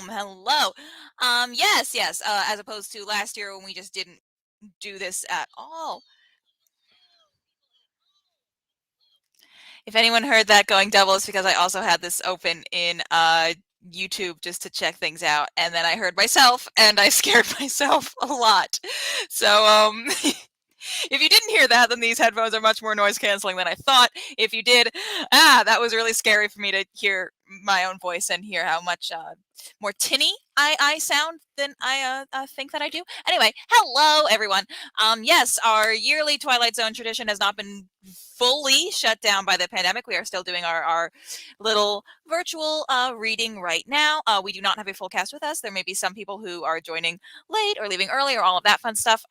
home. Hello. Yes. As opposed to last year when we just didn't do this at all. If anyone heard that going double, it's because I also had this open in YouTube just to check things out, and then I heard myself, and I scared myself a lot. So, if you didn't hear that, then these headphones are much more noise canceling than I thought. If you did, that was really scary for me to hear my own voice and hear how much more tinny I sound than I think that I do. Anyway, hello everyone. Yes, our yearly Twilight Zone tradition has not been fully shut down by the pandemic. We are still doing our little virtual reading right now. We do not have a full cast with us. There may be some people who are joining late or leaving early or all of that fun stuff.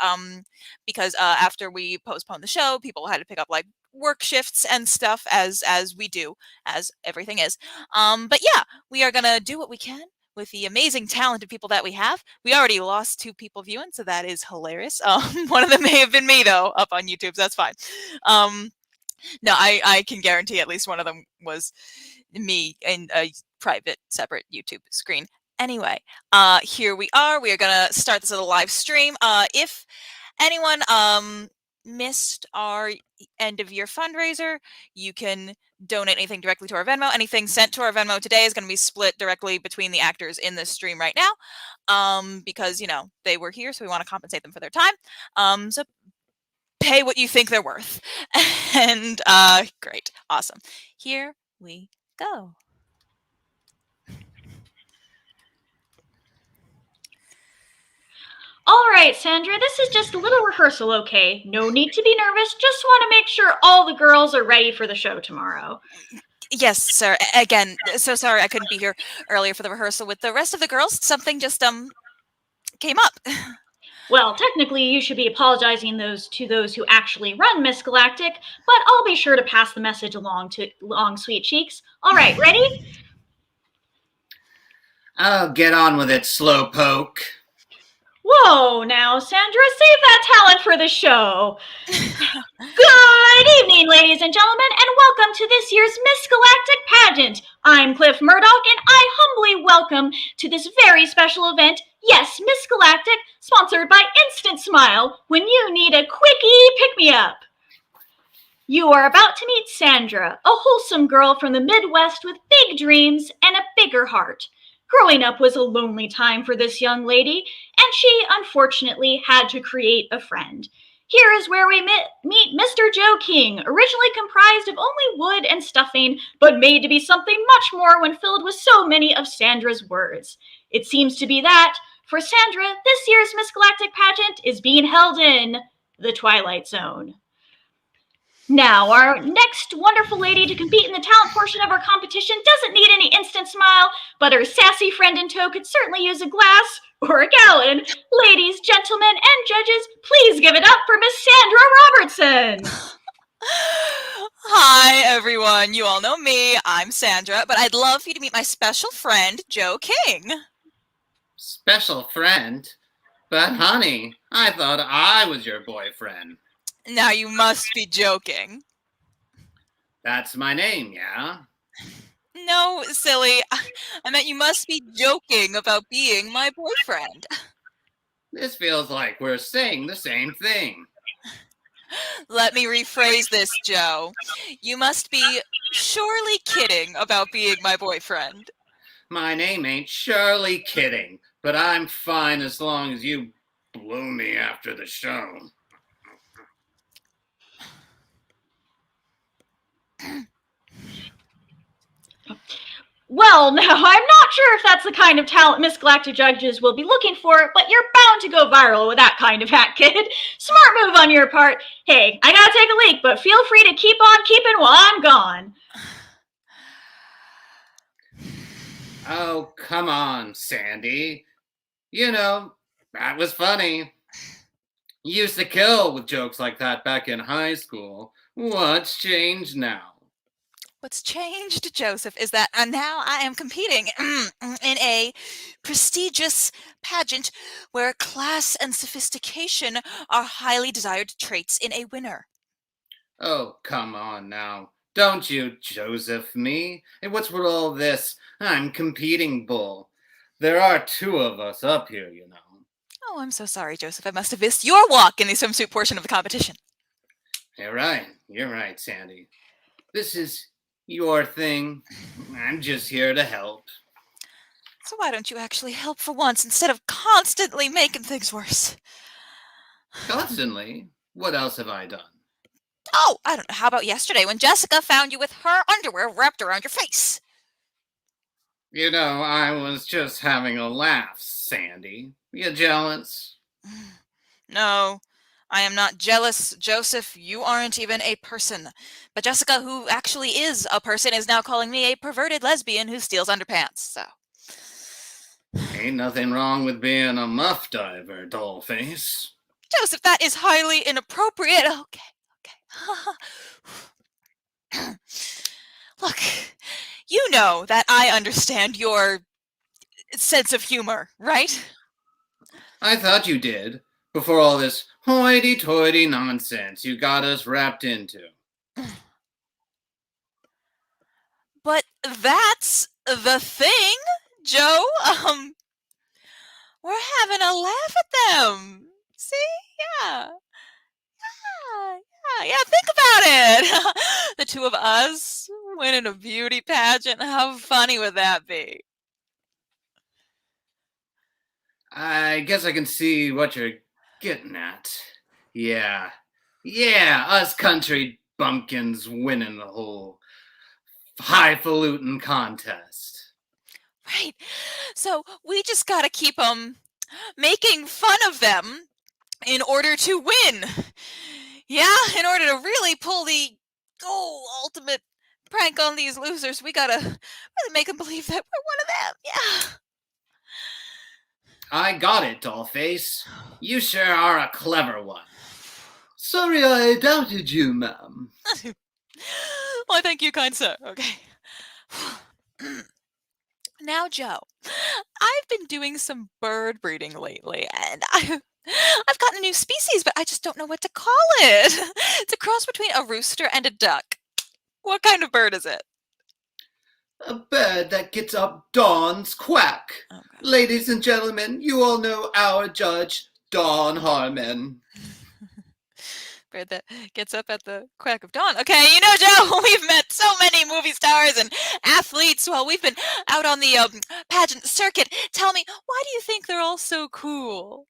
Because after we postponed the show, people had to pick up like work shifts and stuff as we do, as everything is. But yeah, we are gonna do what we can with the amazing talented people that we have. We already lost 2 people viewing, so that is hilarious. One of them may have been me though, up on YouTube, so that's fine. No, I can guarantee at least one of them was me in a private, separate YouTube screen. Anyway, here we are. We are gonna start this little live stream. If anyone missed our end of year fundraiser, you can donate anything directly to our Venmo. Anything sent to our Venmo today is going to be split directly between the actors in this stream right now, because they were here, so we want to compensate them for their time. So pay what you think they're worth. And great, awesome. Here we go. All right, Sandra, this is just a little rehearsal, okay? No need to be nervous. Just want to make sure all the girls are ready for the show tomorrow. Yes, sir. Again, so sorry I couldn't be here earlier for the rehearsal with the rest of the girls. Something just came up. Well, technically, you should be apologizing to those who actually run Miss Galactic, but I'll be sure to pass the message along to Sweet Cheeks. All right, ready? Oh, get on with it, slowpoke. Whoa, now, Sandra, save that talent for the show. Good evening, ladies and gentlemen, and welcome to this year's Miss Galactic pageant. I'm Cliff Murdoch, and I humbly welcome to this very special event, yes, Miss Galactic, sponsored by Instant Smile, when you need a quickie pick-me-up. You are about to meet Sandra, a wholesome girl from the Midwest with big dreams and a bigger heart. Growing up was a lonely time for this young lady, and she unfortunately had to create a friend. Here is where we meet Mr. Joe King, originally comprised of only wood and stuffing, but made to be something much more when filled with so many of Sandra's words. It seems to be that, for Sandra, this year's Miss Galactic pageant is being held in the Twilight Zone. Now, our next wonderful lady to compete in the talent portion of our competition doesn't need any instant smile, but her sassy friend in tow could certainly use a glass or a gallon. Ladies, gentlemen, and judges, please give it up for Miss Sandra Robertson. Hi, everyone. You all know me. I'm Sandra, but I'd love for you to meet my special friend, Joe King. Special friend? But honey, I thought I was your boyfriend. Now you must be joking. That's my name, yeah? No, silly. I meant you must be joking about being my boyfriend. This feels like we're saying the same thing. Let me rephrase this, Joe. You must be surely kidding about being my boyfriend. My name ain't surely kidding, but I'm fine as long as you blow me after the show. Well, now, I'm not sure if that's the kind of talent Miss Galactic judges will be looking for, but you're bound to go viral with that kind of hat, kid. Smart move on your part. Hey, I gotta take a leak, but feel free to keep on keeping while I'm gone. Oh, come on, Sandy. You know, that was funny. You used to kill with jokes like that back in high school. What's changed now? What's changed, Joseph, is that now I am competing in a prestigious pageant where class and sophistication are highly desired traits in a winner. Oh, come on now. Don't you Joseph me. And what's with all this I'm competing bull? There are two of us up here, you know. Oh, I'm so sorry, Joseph. I must have missed your walk in the swimsuit portion of the competition. You're right, Sandy. This is your thing. I'm just here to help. So why don't you actually help for once instead of constantly making things worse? Constantly? What else have I done? Oh, I don't know. How about yesterday when Jessica found you with her underwear wrapped around your face? You know, I was just having a laugh, Sandy. You jealous? No, I am not jealous, Joseph. You aren't even a person. But Jessica, who actually is a person, is now calling me a perverted lesbian who steals underpants, so. Ain't nothing wrong with being a muff diver, dollface. Joseph, that is highly inappropriate. Okay. Look, you know that I understand your sense of humor, right? I thought you did, before all this hoity-toity nonsense you got us wrapped into. But that's the thing, Joe. We're having a laugh at them. See? Yeah. Yeah, think about it. The two of us winning a beauty pageant. How funny would that be? I guess I can see what you're getting at. Yeah, us country bumpkins winning the whole highfalutin contest. Right. So we just gotta keep making fun of them in order to win. Yeah, in order to really pull the ultimate prank on these losers, we gotta really make them believe that we're one of them. Yeah. I got it, dollface. You sure are a clever one. Sorry I doubted you, ma'am. Well, thank you, kind sir. Okay. Now, Joe, I've been doing some bird breeding lately, and I've gotten a new species, but I just don't know what to call it. It's a cross between a rooster and a duck. What kind of bird is it? A bird that gets up Dawn's quack. Okay. Ladies and gentlemen, you all know our judge, Dawn Harmon. Bird that gets up at the crack of dawn. Okay, you know, Joe, we've met so many movie stars and athletes while we've been out on the pageant circuit. Tell me, why do you think they're all so cool?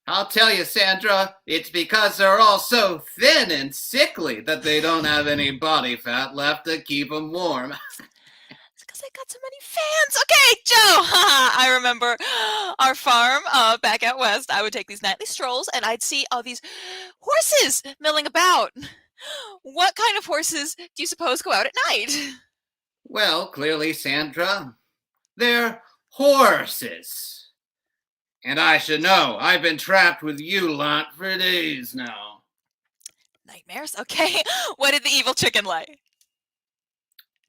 I'll tell you, Sandra, it's because they're all so thin and sickly that they don't have any body fat left to keep them warm. It's because I got so many fans. Okay, Joe, I remember our farm back out west. I would take these nightly strolls and I'd see all these horses milling about. What kind of horses do you suppose go out at night? Well, clearly, Sandra, they're horses. And I should know, I've been trapped with you lot for days now. Nightmares? Okay. What did the evil chicken lay?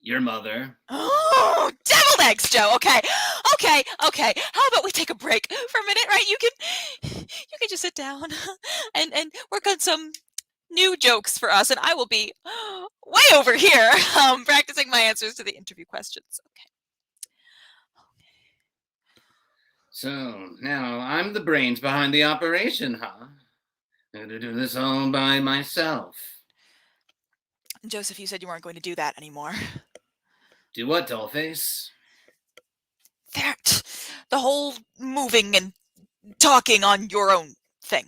Your mother. Oh, deviled eggs, Joe. Okay. How about we take a break for a minute, right? You can just sit down and work on some new jokes for us, and I will be way over here practicing my answers to the interview questions. Okay. So, now I'm the brains behind the operation, huh? I'm gonna do this all by myself. Joseph, you said you weren't going to do that anymore. Do what, dollface? That. The whole moving and talking on your own thing.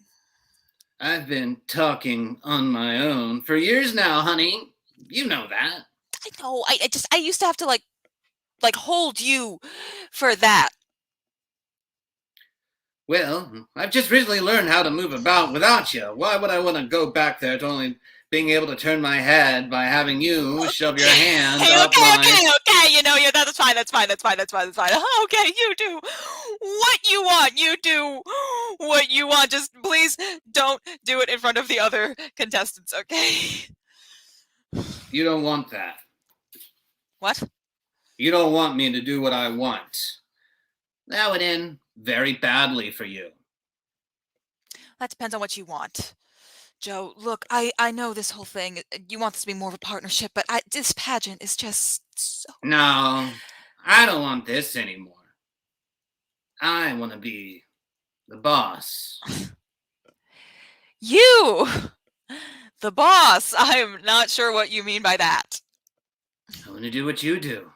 I've been talking on my own for years now, honey. You know that. I know. I used to have to like hold you for that. Well, I've just recently learned how to move about without you. Why would I want to go back there to only being able to turn my head by having you shove your hand Hey, up okay. You know, yeah, that's fine. Okay, you do what you want. You do what you want. Just please don't do it in front of the other contestants, okay? You don't want that. What? You don't want me to do what I want. That would end very badly for you. That depends on what you want. Joe, look, I know this whole thing, you want this to be more of a partnership, but this pageant is just so... No, I don't want this anymore. I want to be the boss. You! The boss! I'm not sure what you mean by that. I want to do what you do.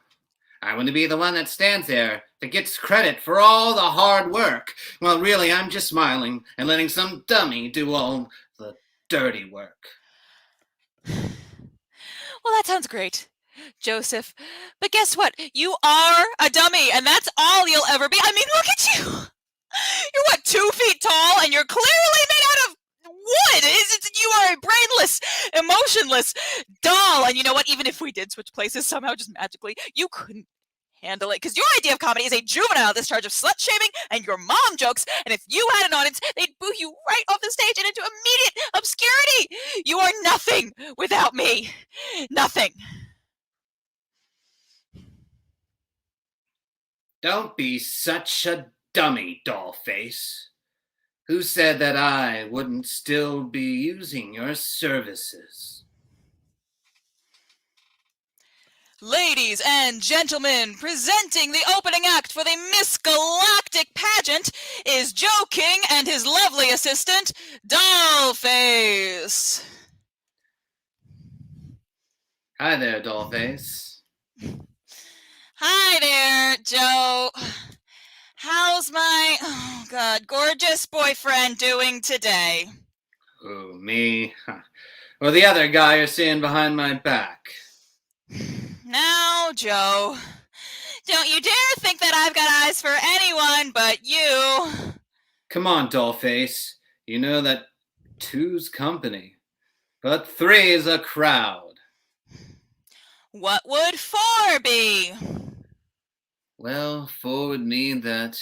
I want to be the one that stands there, that gets credit for all the hard work, while really I'm just smiling and letting some dummy do all the dirty work. Well, that sounds great, Joseph. But guess what? You are a dummy, and that's all you'll ever be. I mean, look at you! You're what, 2 feet tall, and you're clearly made out of wood! You are a brainless, emotionless doll. And you know what? Even if we did switch places somehow, just magically, you couldn't handle it, because your idea of comedy is a juvenile discharge of slut shaming and your mom jokes, and if you had an audience, they'd boo you right off the stage and into immediate obscurity. You are nothing without me. Nothing. Don't be such a dummy, dollface. Who said that I wouldn't still be using your services? Ladies and gentlemen, presenting the opening act for the Miss Galactic pageant is Joe King and his lovely assistant, Dollface. Hi there, dollface. Hi there, Joe. How's my, gorgeous boyfriend doing today? Oh, me? Or the other guy you're seeing behind my back? Now, Joe, don't you dare think that I've got eyes for anyone but you. Come on, dollface. You know that 2's company, but 3 is a crowd. What would 4 be? Well, 4 would mean that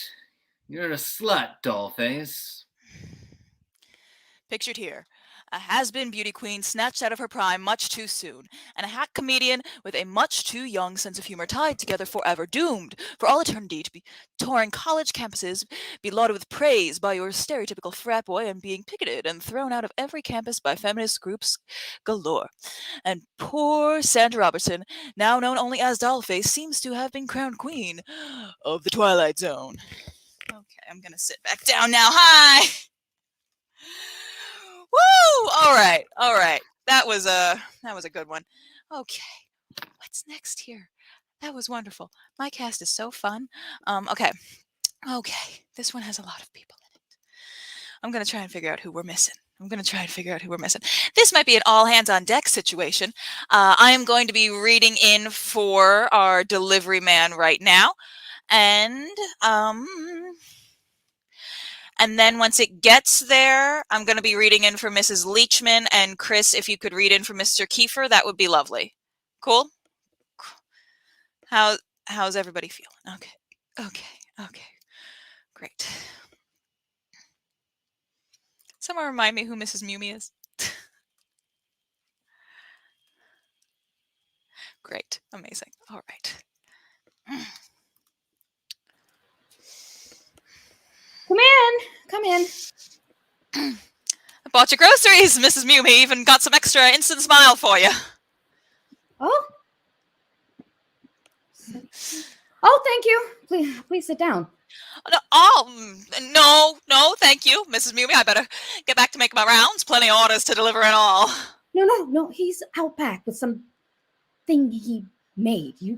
you're a slut, dollface. Pictured here, a has-been beauty queen snatched out of her prime much too soon, and a hack comedian with a much too young sense of humor tied together forever, doomed for all eternity to be touring college campuses, be lauded with praise by your stereotypical frat boy, and being picketed and thrown out of every campus by feminist groups galore. And poor Sandra Robertson, now known only as Dollface, seems to have been crowned queen of the Twilight Zone. Okay, I'm gonna sit back down now. Hi! Woo! All right. That was a good one. Okay, what's next here? That was wonderful. My cast is so fun. Okay. This one has a lot of people in it. I'm gonna try and figure out who we're missing. This might be an all hands on deck situation. I am going to be reading in for our delivery man right now, and then once it gets there, I'm going to be reading in for Mrs. Leachman, and Chris, if you could read in for Mr. Kiefer, that would be lovely. Cool? How's everybody feeling? Okay. Great. Someone remind me who Mrs. Mumi is. Great. Amazing. All right. Come in. I bought your groceries, Mrs. Mumi. Even got some extra instant smile for you. Oh, thank you. Please sit down. No, thank you, Mrs. Mumi. I better get back to making my rounds. Plenty of orders to deliver and all. No. He's out back with some thing he made. He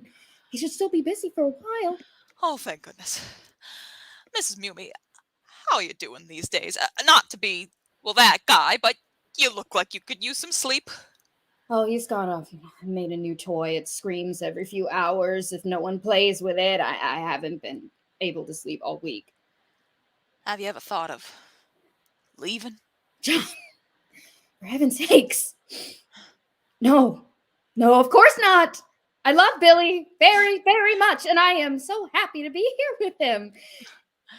should still be busy for a while. Oh, thank goodness. Mrs. Mumi, how are you doing these days? Not to be, that guy, but you look like you could use some sleep. Oh, he's gone off. I made a new toy. It screams every few hours. If no one plays with it, I haven't been able to sleep all week. Have you ever thought of leaving? John, for heaven's sakes. No, of course not. I love Billy very, very much, and I am so happy to be here with him.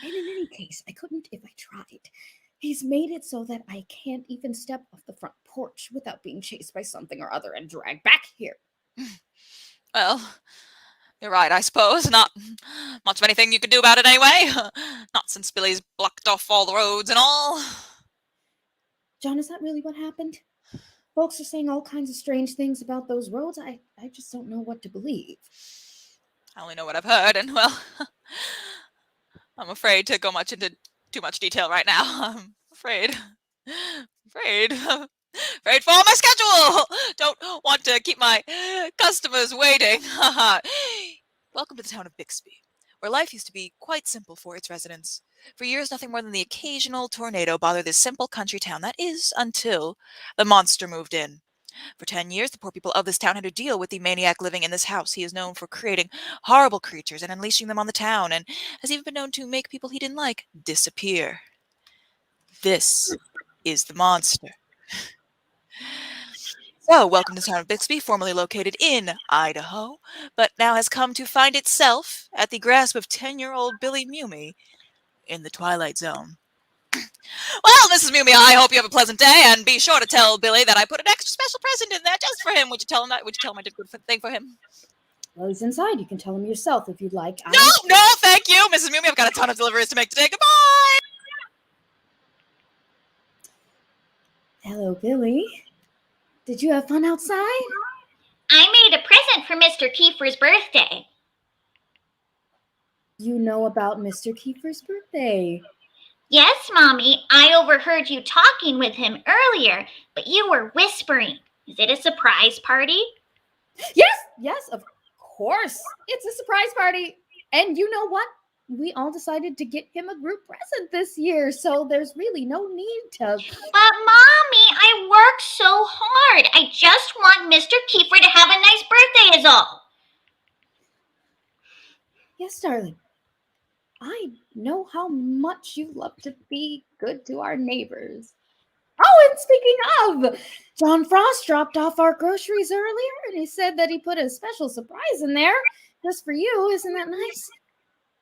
And in any case, I couldn't if I tried. He's made it so that I can't even step off the front porch without being chased by something or other and dragged back here. Well, you're right, I suppose. Not much of anything you could do about it anyway. Not since Billy's blocked off all the roads and all. John, is that really what happened? Folks are saying all kinds of strange things about those roads. I just don't know what to believe. I only know what I've heard, and well, I'm afraid to go into too much detail right now. I'm afraid. Afraid. Afraid for my schedule. Don't want to keep my customers waiting. Welcome to the town of Bixby, where life used to be quite simple for its residents. For years, nothing more than the occasional tornado bothered this simple country town. That is, until the monster moved in. For 10 years, the poor people of this town had to deal with the maniac living in this house. He is known for creating horrible creatures and unleashing them on the town, and has even been known to make people he didn't like disappear. This is the monster. So, welcome to the town of Bixby, formerly located in Idaho, but now has come to find itself at the grasp of 10-year-old Billy Mumi in the Twilight Zone. Well, Mrs. Mumi, I hope you have a pleasant day, and be sure to tell Billy that I put an extra special present in there just for him. Would you tell him that? Would you tell him I did a good thing for him? Well, he's inside. You can tell him yourself if you'd like. No, thank you, Mrs. Mumi. I've got a ton of deliveries to make today. Goodbye! Hello, Billy. Did you have fun outside? I made a present for Mr. Kiefer's birthday. You know about Mr. Kiefer's birthday. Yes, Mommy, I overheard you talking with him earlier, but you were whispering. Is it a surprise party? Yes, of course. It's a surprise party. And you know what? We all decided to get him a group present this year, so there's really no need to... But, Mommy, I worked so hard. I just want Mr. Kiefer to have a nice birthday is all. Yes, darling. I know how much you love to be good to our neighbors. Oh, and speaking of, John Frost dropped off our groceries earlier, and he said that he put a special surprise in there just for you. Isn't that nice?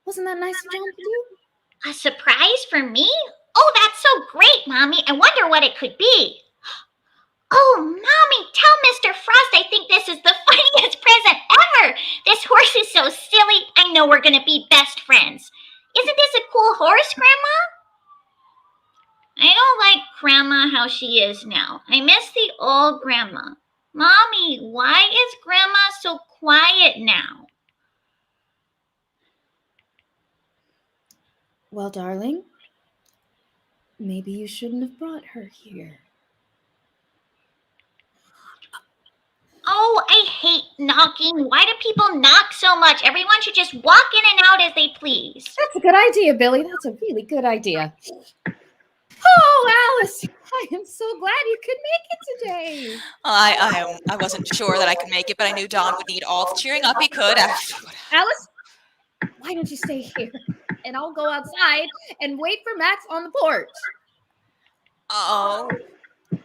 Wasn't that nice of John to do? A surprise for me? Oh, that's so great, Mommy. I wonder what it could be. Oh, Mommy, tell Mr. Frost I think this is the funniest present ever. This horse is so silly. I know we're going to be best friends. Isn't this a cool horse, Grandma? I don't like Grandma how she is now. I miss the old Grandma. Mommy, why is Grandma so quiet now? Well, darling, maybe you shouldn't have brought her here. Oh, I hate knocking. Why do people knock so much? Everyone should just walk in and out as they please. That's a good idea, Billy. That's a really good idea. Oh, Alice, I am so glad you could make it today. I wasn't sure that I could make it, but I knew Don would need all the cheering up he could. Alice, why don't you stay here? And I'll go outside and wait for Max on the porch. Oh,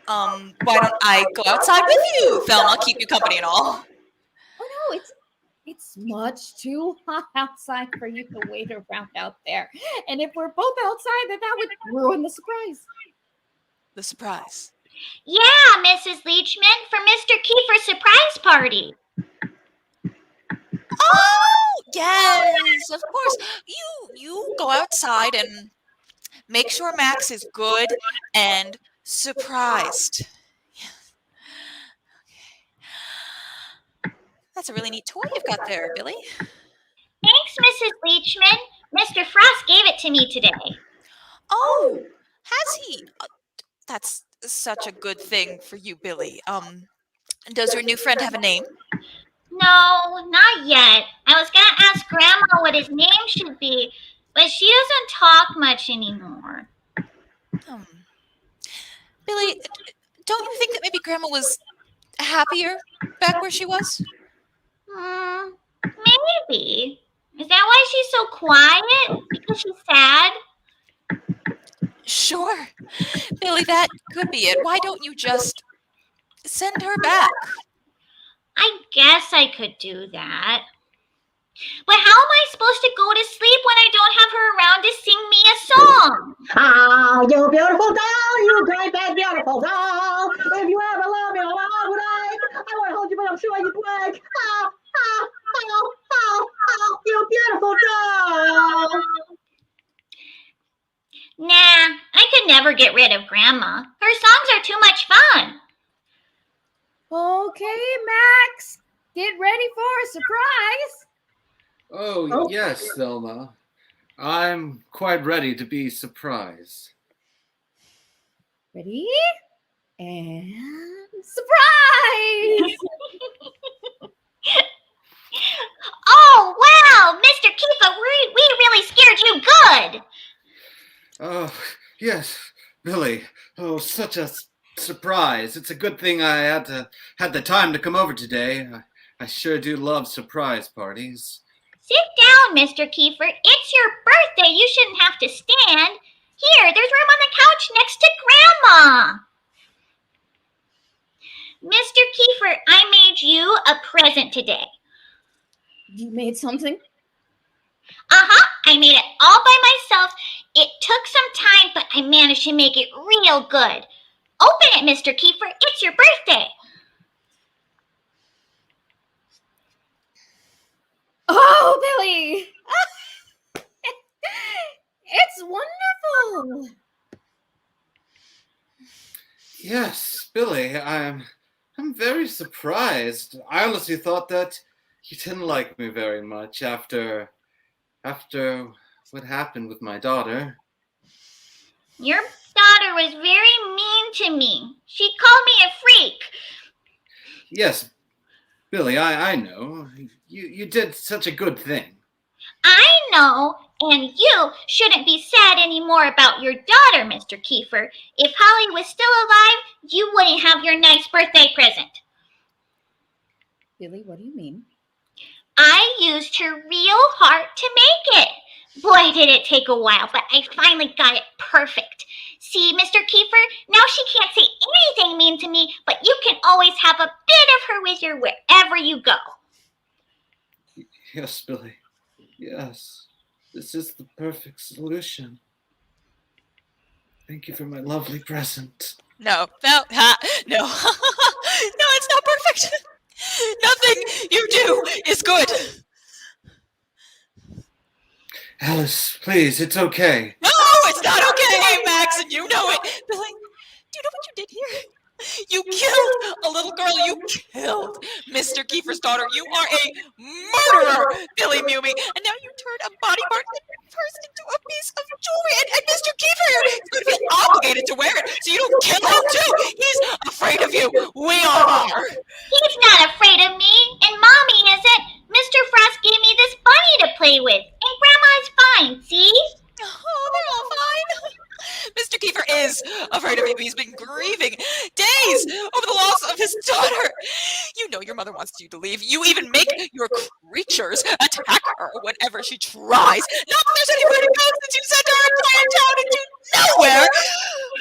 why don't I go outside with you, Thelma? Keep you company and all. Oh, no, it's much too hot outside for you to wait around out there. And if we're both outside, then that would ruin the surprise. The surprise? Yeah, Mrs. Leachman, for Mr. Kiefer's surprise party. Oh, yes, of course. You go outside and make sure Max is good and surprised. Okay. That's a really neat toy you've got there, Billy. Thanks, Mrs. Leachman. Mr. Frost gave it to me today. Oh, has he? That's such a good thing for you, Billy. Does your new friend have a name? No, not yet. I was going to ask Grandma what his name should be, but she doesn't talk much anymore. Billy, don't you think that maybe Grandma was happier back where she was? Maybe. Is that why she's so quiet? Because she's sad? Sure. Billy, that could be it. Why don't you just send her back? I guess I could do that. But how am I supposed to go to sleep when I don't have her around to sing me a song? Ah, you beautiful doll, you great big beautiful doll. If you ever love me, I would like. I want to hold you, but I'm sure you'd break. You beautiful doll. Nah, I could never get rid of Grandma. Her songs are too much fun. Okay, Max, get ready for a surprise. Oh, yes, Thelma. I'm quite ready to be surprised. Ready? And surprise! Oh, wow! Mr. Kiefer, we really scared you good! Oh, yes, Billy. Oh, such a surprise. It's a good thing I had the time to come over today. I sure do love surprise parties. Sit down, Mr. Kiefer. It's your birthday. You shouldn't have to stand. Here, there's room on the couch next to Grandma. Mr. Kiefer, I made you a present today. You made something? I made it all by myself. It took some time, but I managed to make it real good. Open it, Mr. Kiefer. It's your birthday. Oh, Billy! It's wonderful! Yes, Billy, I'm very surprised. I honestly thought that you didn't like me very much after what happened with my daughter. Your daughter was very mean to me. She called me a freak. Yes, Billy, I know. You did such a good thing. I know, and you shouldn't be sad anymore about your daughter, Mr. Kiefer. If Holly was still alive, you wouldn't have your nice birthday present. Billy, what do you mean? I used her real heart to make it. Boy, did it take a while, but I finally got it perfect. See, Mr. Kiefer, now she can't say anything mean to me, but you can always have a bit of her with you wherever you go. Yes, Billy. Yes. This is the perfect solution. Thank you for my lovely present. No. No, it's not perfect. Nothing you do is good. Alice, please, it's okay. No, it's not okay, Max, and you know it. Billy, do you know what you did here? You killed a little girl. You killed Mr. Kiefer's daughter. You are a murderer, Billy Mumy. And now you turned a body part first into a piece of jewelry. And Mr. Kiefer is going to be obligated to wear it, so you don't kill him too. He's afraid of you. We all are. He's not afraid of me, and Mommy isn't. Mr. Frost gave me this bunny to play with, and Grandma's fine, see? Oh, they're all fine. Mr. Kiefer is afraid of you. He's been grieving days over the loss of his daughter. You know your mother wants you to leave. You even make your creatures attack her whenever she tries. Not that there's anywhere to go since you sent our entire town into nowhere.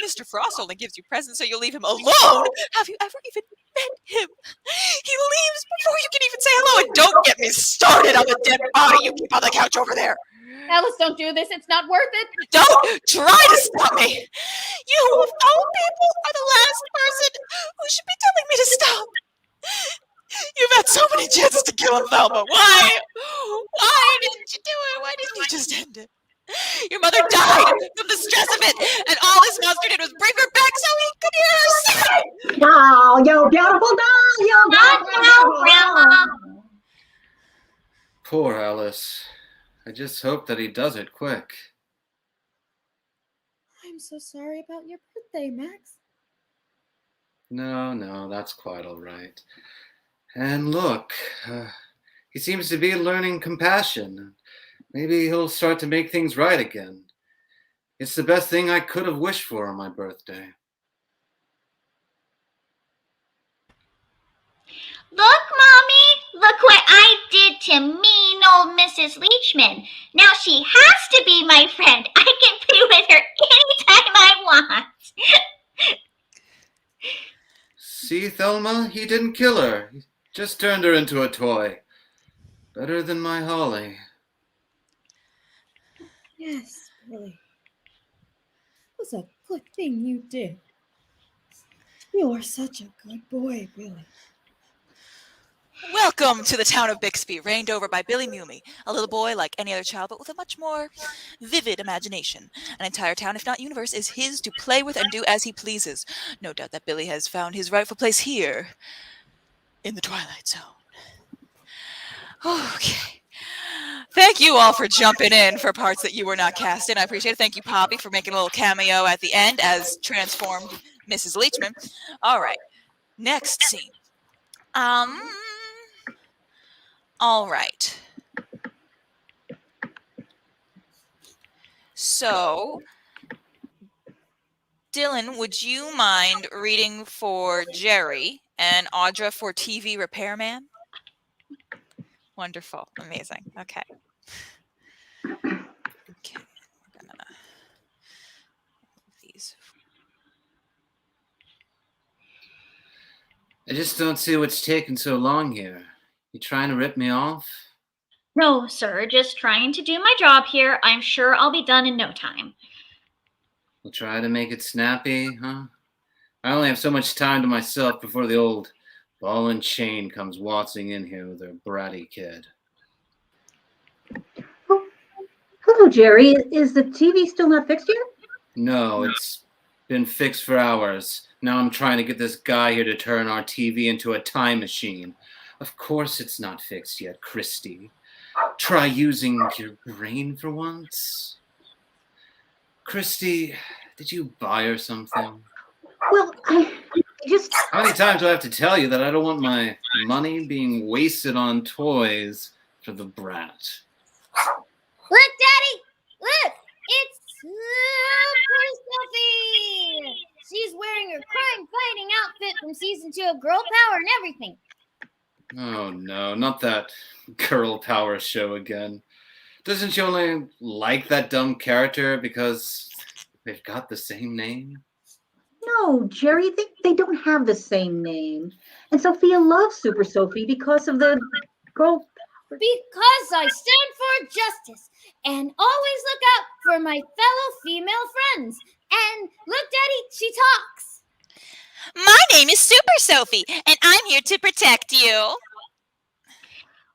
Mr. Frost only gives you presents so you leave him alone. Have you ever even met him? He leaves before you can even say hello. And don't get me started on the dead body you keep on the couch over there. Alice, don't do this. It's not worth it. Don't try to stop me. You, of all people, are the last person who should be telling me to stop. You've had so many chances to kill him, Thelma. Why? Why didn't you do it? Why didn't you just end it? Your mother died from the stress of it, and all this monster did was bring her back so he could hear her say. Doll, you beautiful doll, you Not now, Grandma. Poor Alice. I just hope that he does it quick. I'm so sorry about your birthday, Max. No, that's quite all right. And look, he seems to be learning compassion. Maybe he'll start to make things right again. It's the best thing I could have wished for on my birthday. Look, Mommy, look what I did to mean old Mrs. Leachman. Now she has to be my friend. I can play with her anytime I want. See, Thelma, he didn't kill her. He just turned her into a toy. Better than my Holly. Yes, Billy. It was a good thing you did. You are such a good boy, Billy. Welcome to the town of Bixby, reigned over by Billy Mumy, a little boy like any other child, but with a much more vivid imagination. An entire town, if not universe, is his to play with and do as he pleases. No doubt that Billy has found his rightful place here, in the Twilight Zone. Okay. Thank thank you all for jumping in for parts that you were not cast in. I appreciate it. Thank you, Poppy, for making a little cameo at the end as transformed Mrs. Leachman. All right, next scene. All right. So, Dylan, would you mind reading for Jerry and Audra for TV repairman? Wonderful. Amazing. Okay. Okay. We're gonna move these. I just don't see what's taking so long here. You trying to rip me off? No, sir, just trying to do my job here. I'm sure I'll be done in no time. We'll try to make it snappy, huh? I only have so much time to myself before the old ball and chain comes waltzing in here with her bratty kid. Oh, hello, Jerry. Is the TV still not fixed yet? No, it's been fixed for hours. Now I'm trying to get this guy here to turn our TV into a time machine. Of course it's not fixed yet, Christy. Try using your brain for once. Christy, did you buy her something? Well, I just... How many times do I have to tell you that I don't want my money being wasted on toys for the brat? Look, Daddy! Look! It's Super Sophie! She's wearing her crime-fighting outfit from season 2 of Girl Power and everything. Oh no, not that girl power show again. Doesn't she only like that dumb character because they've got the same name? No, Jerry, they don't have the same name. And Sophia loves Super Sophie because of the girl... Because I stand for justice and always look out for my fellow female friends. And look, Daddy, she talks. My name is Super Sophie, and I'm here to protect you.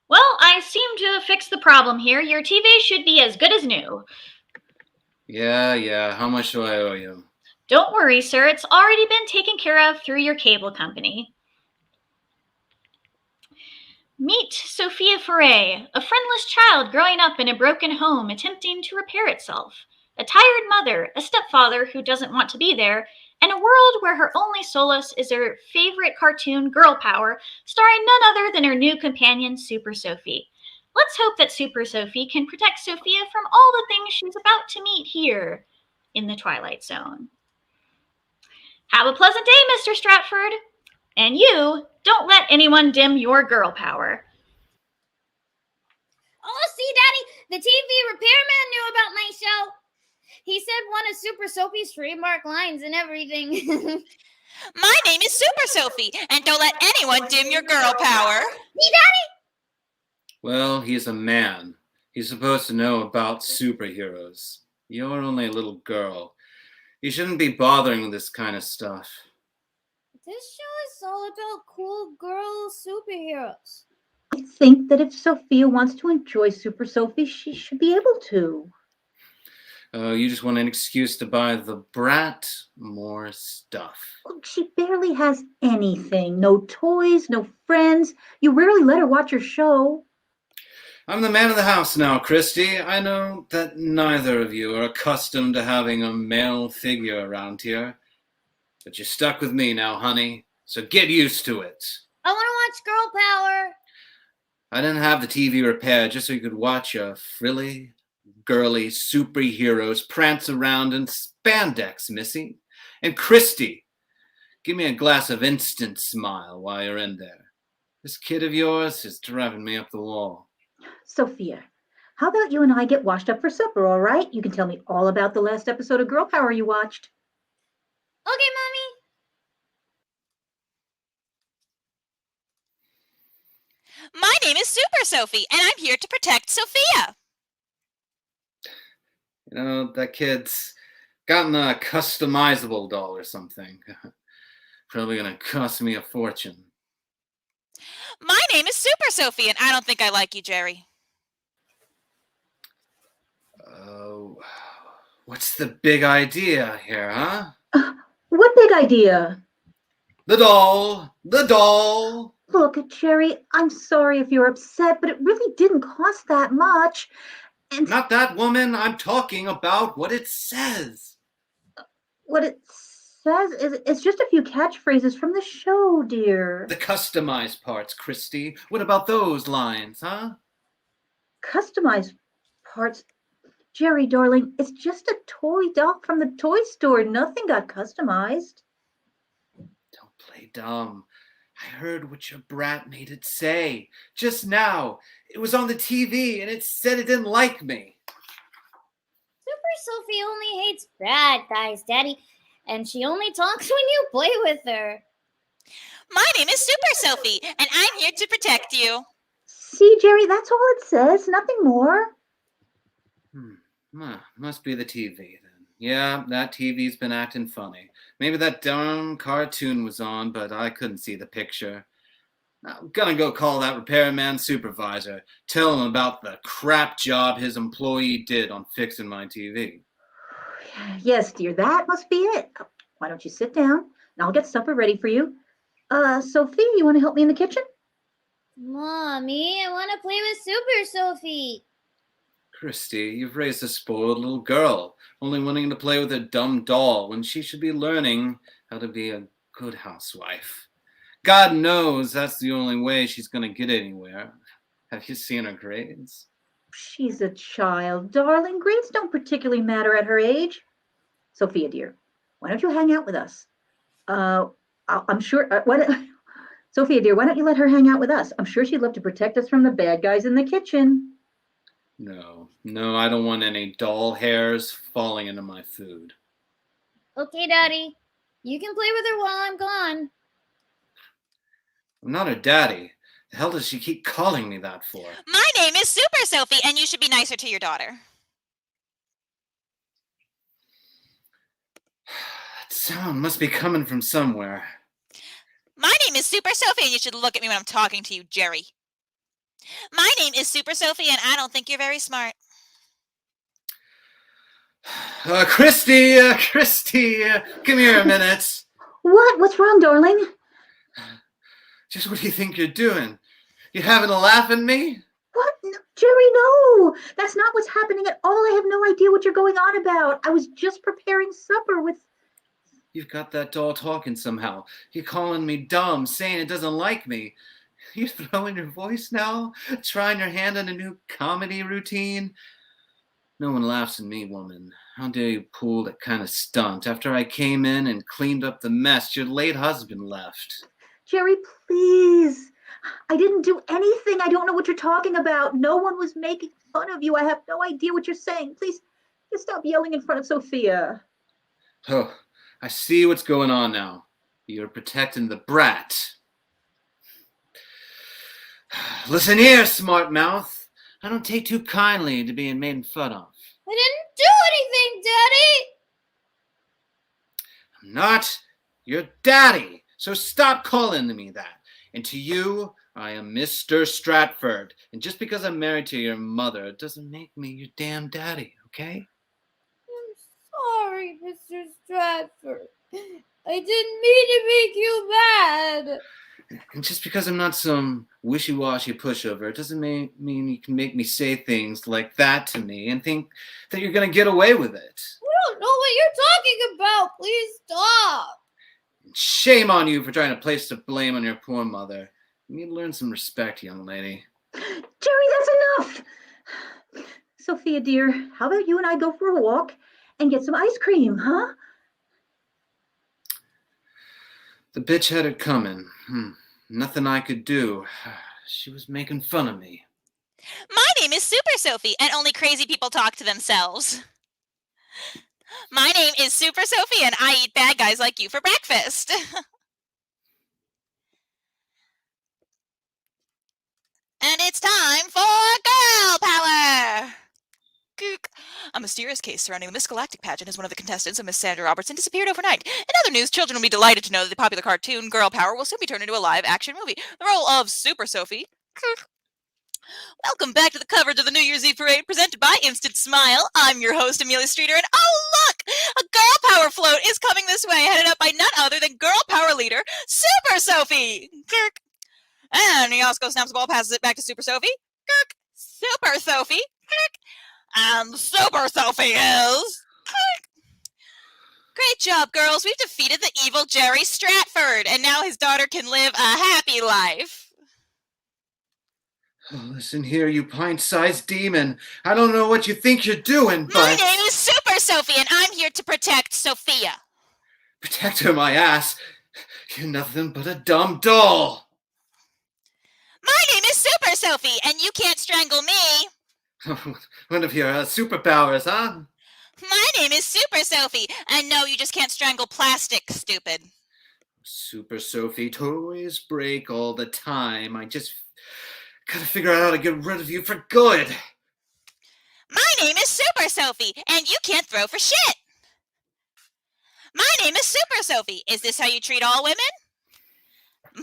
Well, I seem to have fixed the problem here. Your TV should be as good as new. Yeah. How much do I owe you? Don't worry, sir. It's already been taken care of through your cable company. Meet Sophia Foray, a friendless child growing up in a broken home attempting to repair itself. A tired mother, a stepfather who doesn't want to be there, and a world where her only solace is her favorite cartoon, Girl Power, starring none other than her new companion, Super Sophie. Let's hope that Super Sophie can protect Sophia from all the things she's about to meet here in the Twilight Zone. Have a pleasant day, Mr. Stratford. And you, don't let anyone dim your girl power. Oh, see, Daddy, the TV repairman knew about my show. He said one of Super Sophie's trademark lines and everything. My name is Super Sophie, and don't let anyone dim your girl power. See, Daddy? Well, he's a man. He's supposed to know about superheroes. You're only a little girl. You shouldn't be bothering with this kind of stuff. This show is all about cool girl superheroes. I think that if Sophia wants to enjoy Super Sophie, she should be able to. You just want an excuse to buy the brat more stuff. Look, she barely has anything. No toys, no friends. You rarely let her watch your show. I'm the man of the house now, Christy. I know that neither of you are accustomed to having a male figure around here. But you're stuck with me now, honey, so get used to it. I want to watch Girl Power. I didn't have the TV repaired just so you could watch your frilly, girly superheroes prance around in spandex, Missy. And Christy, give me a glass of instant smile while you're in there. This kid of yours is driving me up the wall. Sophia, how about you and I get washed up for supper, all right? You can tell me all about the last episode of Girl Power you watched. Okay, Mommy. My name is Super Sophie, and I'm here to protect Sophia. You know, that kid's gotten a customizable doll or something. Probably gonna cost me a fortune. My name is Super Sophie, and I don't think I like you, Jerry. Oh, what's the big idea here, huh? What big idea? The doll! The doll! Look, Jerry, I'm sorry if you're upset, but it really didn't cost that much. And Not that, woman. I'm talking about what it says. what it says is it's just a few catchphrases from the show, dear. The customized parts, Christy. What about those lines, huh? Customized parts. Jerry, darling, it's just a toy doll from the toy store. Nothing got customized. Don't play dumb. I heard what your brat made it say. Just now. It was on the TV and it said it didn't like me. Super Sophie only hates bad guys, Daddy, and she only talks when you play with her. My name is Super Sophie, and I'm here to protect you. See, Jerry, that's all it says. Nothing more. Must be the TV then. Yeah, that TV's been acting funny. Maybe that darn cartoon was on, but I couldn't see the picture. I'm gonna go call that repairman supervisor. Tell him about the crap job his employee did on fixing my TV. Yes, dear, that must be it. Why don't you sit down and I'll get supper ready for you. Sophie, you want to help me in the kitchen? Mommy, I want to play with Super Sophie. Christy, you've raised a spoiled little girl, only wanting to play with a dumb doll when she should be learning how to be a good housewife. God knows that's the only way she's going to get anywhere. Have you seen her grades? She's a child, darling. Grades don't particularly matter at her age. Sophia, dear, why don't you hang out with us? I'm sure. Sophia, dear, why don't you let her hang out with us? I'm sure she'd love to protect us from the bad guys in the kitchen. No, I don't want any doll hairs falling into my food. Okay, Daddy. You can play with her while I'm gone. I'm not her daddy. The hell does she keep calling me that for? My name is Super Sophie, and you should be nicer to your daughter. That sound must be coming from somewhere. My name is Super Sophie, and you should look at me when I'm talking to you, Jerry. My name is Super Sophie, and I don't think you're very smart. Christy, come here a minute. What? What's wrong, darling? Just what do you think you're doing? You having a laugh at me? What? No, Jerry, no. That's not what's happening at all. I have no idea what you're going on about. I was just preparing supper with... You've got that doll talking somehow. You're calling me dumb, saying it doesn't like me. You throwing your voice now? Trying your hand on a new comedy routine? No one laughs at me, woman. How dare you pull that kind of stunt after I came in and cleaned up the mess your late husband left? Jerry, please. I didn't do anything. I don't know what you're talking about. No one was making fun of you. I have no idea what you're saying. Please, just stop yelling in front of Sophia. Oh, I see what's going on now. You're protecting the brat. Listen here, smart mouth. I don't take too kindly to being made fun of. I didn't do anything, Daddy. I'm not your daddy, so stop calling me that. And to you, I am Mr. Stratford. And just because I'm married to your mother doesn't make me your damn daddy, okay? I'm sorry, Mr. Stratford. I didn't mean to make you mad. And just because I'm not some wishy-washy pushover doesn't mean you can make me say things like that to me and think that you're going to get away with it. I don't know what you're talking about. Please stop. Shame on you for trying to place the blame on your poor mother. You need to learn some respect, young lady. Jerry, that's enough. Sophia, dear, how about you and I go for a walk and get some ice cream, huh? The bitch had it coming. Nothing I could do. She was making fun of me. My name is Super Sophie, and only crazy people talk to themselves. My name is Super Sophie, and I eat bad guys like you for breakfast. And it's time for Girl Power! Gook. A mysterious case surrounding the Miss Galactic pageant as one of the contestants, a Miss Sandra Robertson, disappeared overnight. In other news, children will be delighted to know that the popular cartoon Girl Power will soon be turned into a live-action movie. The role of Super Sophie. Welcome back to the coverage of the New Year's Eve Parade presented by Instant Smile. I'm your host, Amelia Streeter, and oh look! A Girl Power float is coming this way, headed up by none other than Girl Power leader, Super Sophie! And he also snaps the ball, passes it back to Super Sophie. Kirk. Super Sophie. Kirk. And Super Sophie is... Kirk. Great job, girls. We've defeated the evil Jerry Stratford, and now his daughter can live a happy life. Oh, listen here, you pint-sized demon. I don't know what you think you're doing, but... My name is Super Sophie, and I'm here to protect Sophia. Protect her, my ass. You're nothing but a dumb doll. My name is Super Sophie, and you can't strangle me. One of your superpowers, huh? My name is Super Sophie, and no, you just can't strangle plastic, stupid. Super Sophie, toys break all the time. I just gotta figure out how to get rid of you for good. My name is Super Sophie, and you can't throw for shit. My name is Super Sophie. Is this how you treat all women?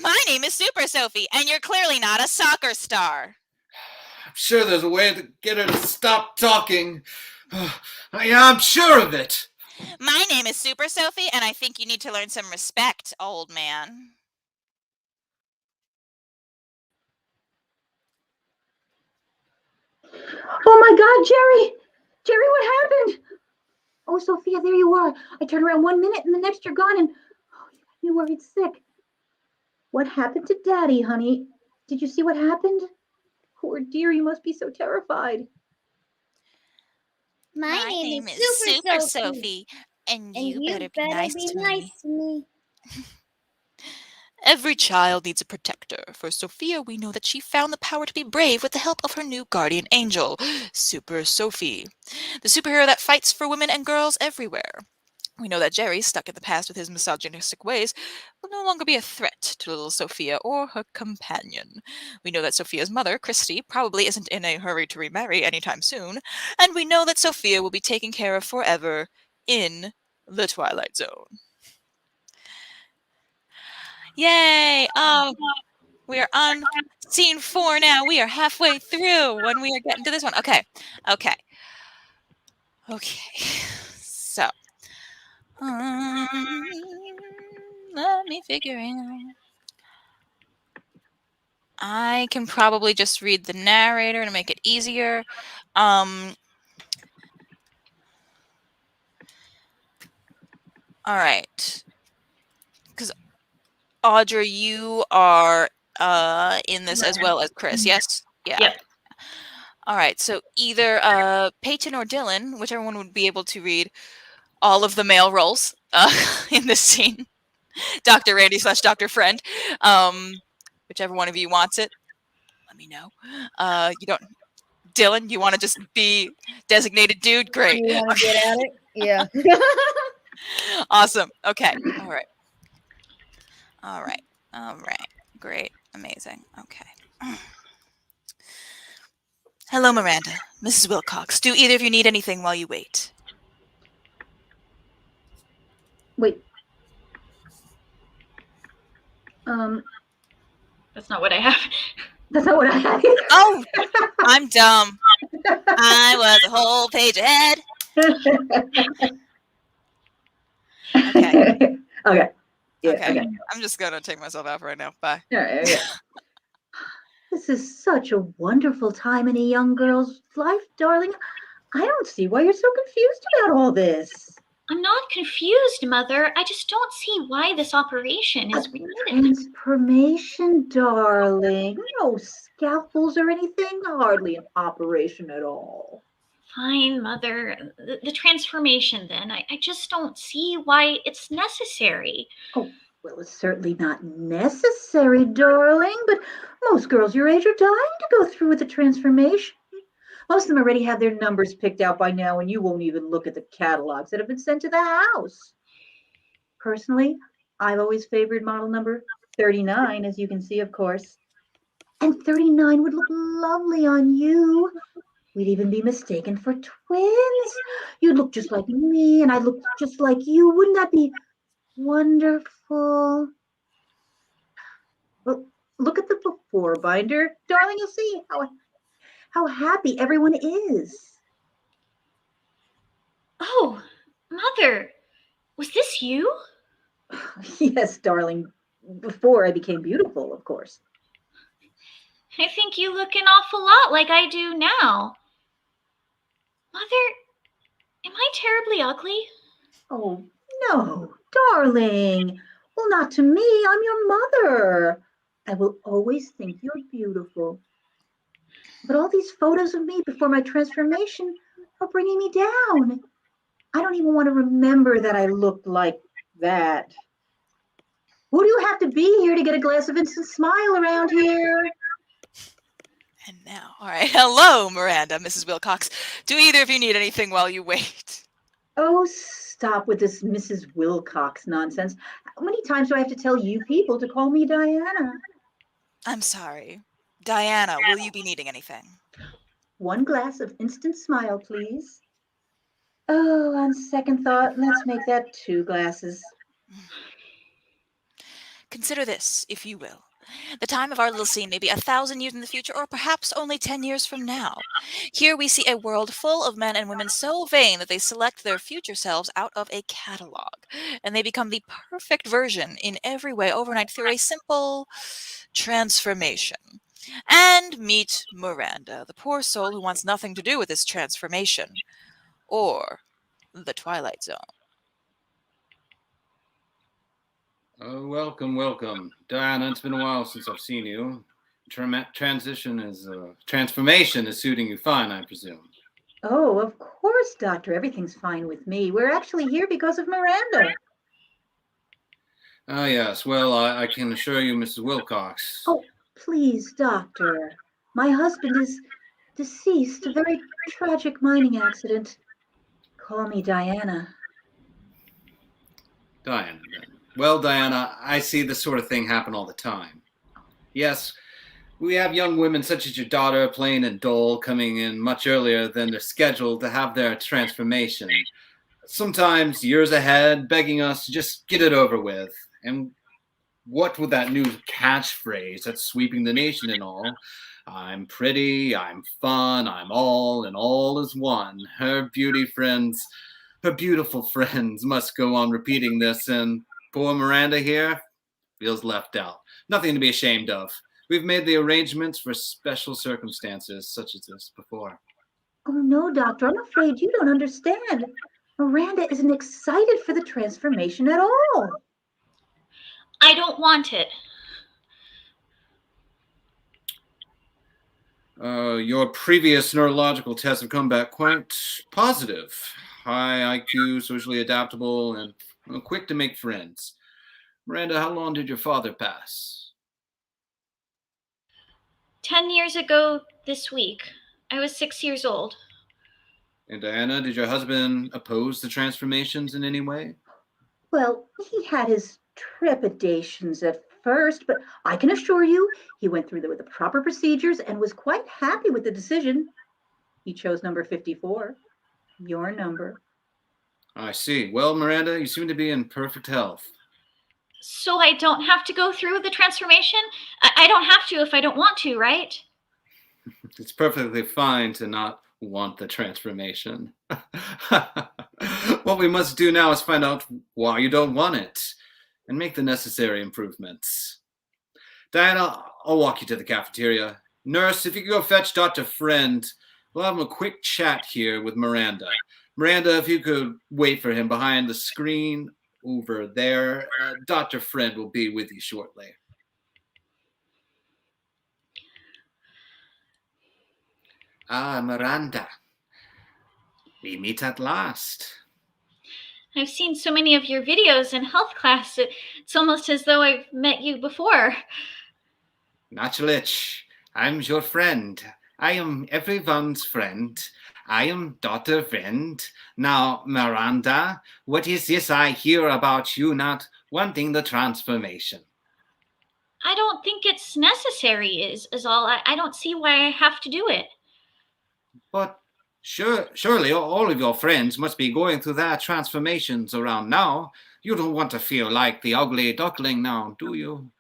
My name is Super Sophie, and you're clearly not a soccer star. I'm sure there's a way to get her to stop talking. I'm sure of it. My name is Super Sophie, and I think you need to learn some respect, old man. Oh my God, Jerry! Jerry, what happened? Oh, Sophia, there you are. I turned around 1 minute and the next you're gone, and you worried sick. What happened to Daddy, honey? Did you see what happened? Poor dear, you must be so terrified. My name is Super Sophie, and and you better be nice nice to me. Every child needs a protector. For Sophia, we know that she found the power to be brave with the help of her new guardian angel, Super Sophie, the superhero that fights for women and girls everywhere. We know that Jerry, stuck in the past with his misogynistic ways, will no longer be a threat to little Sophia or her companion. We know that Sophia's mother, Christy, probably isn't in a hurry to remarry anytime soon, and we know that Sophia will be taken care of forever in the Twilight Zone. Yay! Oh, we are on scene 4 now. We are halfway through when we are getting to this one. Okay. So, let me figure it out. I can probably just read the narrator to make it easier. All right. Because Audra, you are in this as well as Chris, yes? Yeah. Yep. All right. So either Peyton or Dylan, whichever one would be able to read all of the male roles in this scene. Dr. Randy / Dr. Friend. Whichever one of you wants it, let me know. You don't, Dylan, you want to just be designated dude? Great. You want to get at it? Yeah. Awesome. Okay. All right. Great. Amazing. Okay. Hello, Miranda. Mrs. Wilcox. Do either of you need anything while you wait? Wait. That's not what I have. That's not what I had. Oh, I'm dumb. I was a whole page ahead. Okay. Okay. Yeah, Okay. I'm just going to take myself out right now. Bye. All right, okay. This is such a wonderful time in a young girl's life, darling. I don't see why you're so confused about all this. I'm not confused, Mother. I just don't see why this operation is needed. Transformation, darling. No scalpels or anything. Hardly an operation at all. Fine, Mother. The transformation, then. I just don't see why it's necessary. Oh, well, it's certainly not necessary, darling, but most girls your age are dying to go through with the transformation. Most of them already have their numbers picked out by now, and you won't even look at the catalogs that have been sent to the house. Personally, I've always favored model number 39, as you can see, of course. And 39 would look lovely on you. We'd even be mistaken for twins. You'd look just like me, and I'd look just like you. Wouldn't that be wonderful? Well, look at the before binder. Darling, you'll see how happy everyone is. Oh, Mother, was this you? Yes, darling, before I became beautiful, of course. I think you look an awful lot like I do now. Mother, am I terribly ugly? Oh, no, darling. Well, not to me. I'm your mother. I will always think you're beautiful. But all these photos of me before my transformation are bringing me down. I don't even want to remember that I looked like that. Who do you have to be here to get a glass of instant smile around here? And now, all right. Hello, Miranda, Mrs. Wilcox. Do either of you need anything while you wait? Oh, stop with this Mrs. Wilcox nonsense. How many times do I have to tell you people to call me Diana? I'm sorry. Diana, will you be needing anything? One glass of instant smile, please. Oh, on second thought, let's make that 2 glasses. Consider this, if you will. The time of our little scene may be 1,000 years in the future, or perhaps only 10 years from now. Here we see a world full of men and women so vain that they select their future selves out of a catalog, and they become the perfect version in every way overnight through a simple transformation. And meet Miranda, the poor soul who wants nothing to do with this transformation, or the Twilight Zone. Oh, welcome. Diana, it's been a while since I've seen you. Transformation is suiting you fine, I presume. Oh, of course, Doctor. Everything's fine with me. We're actually here because of Miranda. Ah, yes. Well, I can assure you, Mrs. Wilcox. Oh, please, Doctor. My husband is deceased, a very tragic mining accident. Call me Diana. Diana, then. Well, Diana, I see this sort of thing happen all the time. Yes, we have young women such as your daughter, plain and dull, coming in much earlier than they're scheduled to have their transformation. Sometimes years ahead, begging us to just get it over with. And what with that new catchphrase that's sweeping the nation and all, I'm pretty, I'm fun, I'm all, and all is one. Her beautiful friends must go on repeating this, and poor Miranda here feels left out. Nothing to be ashamed of. We've made the arrangements for special circumstances such as this before. Oh, no, Doctor. I'm afraid you don't understand. Miranda isn't excited for the transformation at all. I don't want it. Your previous neurological tests have come back quite positive. High IQ, socially adaptable, and quick to make friends. Miranda, how long did your father pass? 10 years ago this week. I was 6 years old. And Diana, did your husband oppose the transformations in any way? Well, he had his trepidations at first, but I can assure you he went through with the proper procedures and was quite happy with the decision. He chose number 54, your number. I see. Well, Miranda, you seem to be in perfect health. So I don't have to go through with the transformation? I don't have to if I don't want to, right? It's perfectly fine to not want the transformation. What we must do now is find out why you don't want it and make the necessary improvements. Diana, I'll walk you to the cafeteria. Nurse, if you could go fetch Dr. Friend, we'll have a quick chat here with Miranda. Miranda, if you could wait for him behind the screen over there. Dr. Friend will be with you shortly. Ah, Miranda. We meet at last. I've seen so many of your videos in health class, it's almost as though I've met you before. Naturlich, I'm your friend. I am everyone's friend. I am Dr. Friend. Now, Miranda, what is this I hear about you not wanting the transformation? I don't think it's necessary, is all. I don't see why I have to do it. But surely all of your friends must be going through their transformations around now. You don't want to feel like the ugly duckling now, do you?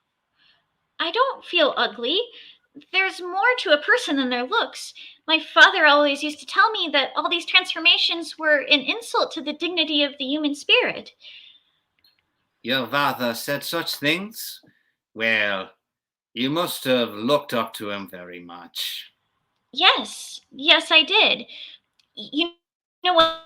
I don't feel ugly. There's more to a person than their looks. My father always used to tell me that all these transformations were an insult to the dignity of the human spirit. Your father said such things? Well, You must have looked up to him very much. Yes, I did. You know what?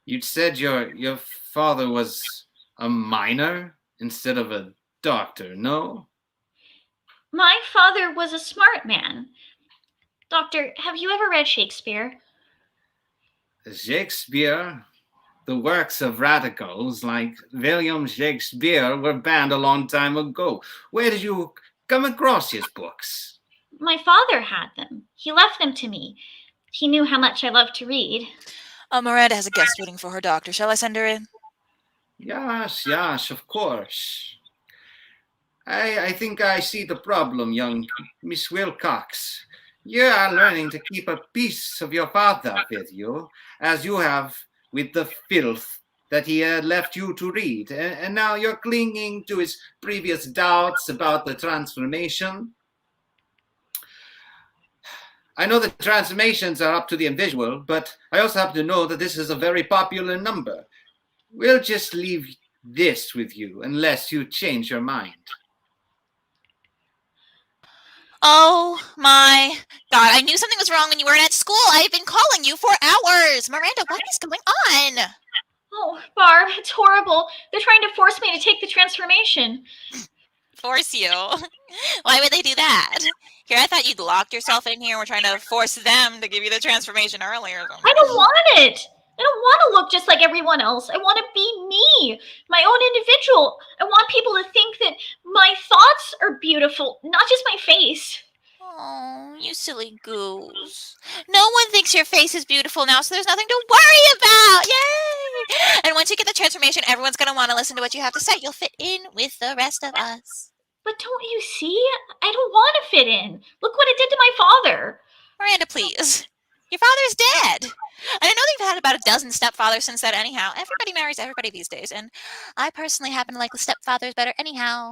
You'd said your father was a miner instead of a doctor, no? My father was a smart man. Doctor, have you ever read Shakespeare? Shakespeare? The works of radicals like William Shakespeare were banned a long time ago. Where did you come across his books? My father had them. He left them to me. He knew how much I loved to read. Miranda has a guest waiting for her doctor. Shall I send her in? Yes, of course. I think I see the problem, young Miss Wilcox. You are learning to keep a piece of your father with you, as you have with the filth that he had left you to read, and now you're clinging to his previous doubts about the transformation. I know the transformations are up to the individual, but I also have to know that this is a very popular number. We'll just leave this with you unless you change your mind. Oh my God, I knew something was wrong when you weren't at school. I've been calling you for hours. Miranda, what is going on? Oh, Barb, it's horrible. They're trying to force me to take the transformation. Force you? Why would they do that? Here, I thought you'd locked yourself in here and we're trying to force them to give you the transformation earlier. I don't want it. I don't want to look just like everyone else. I want to be me, my own individual. I want people to think that my thoughts are beautiful, not just my face. Oh, you silly goose. No one thinks your face is beautiful now, so there's nothing to worry about. Yay! And once you get the transformation, everyone's going to want to listen to what you have to say. You'll fit in with the rest of us. But don't you see? I don't want to fit in. Look what it did to my father. Miranda, please. Your father's dead. And I know they've had about a dozen stepfathers since then anyhow. Everybody marries everybody these days, and I personally happen to like the stepfathers better anyhow.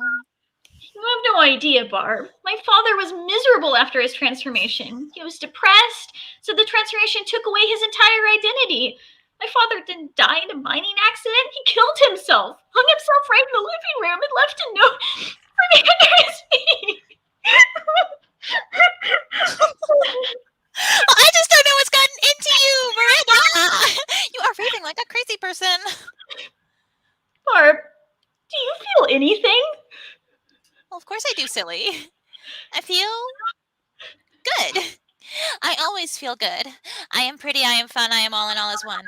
You have no idea, Barb. My father was miserable after his transformation. He was depressed, so the transformation took away his entire identity. My father didn't die in a mining accident. He killed himself, hung himself right in the living room, and left a note for me under his feet. Well, I just don't know what's gotten into you, Miranda. You are raving like a crazy person. Barb, do you feel anything? Well, of course I do, silly. I feel good. I always feel good. I am pretty, I am fun, I am all in all as one.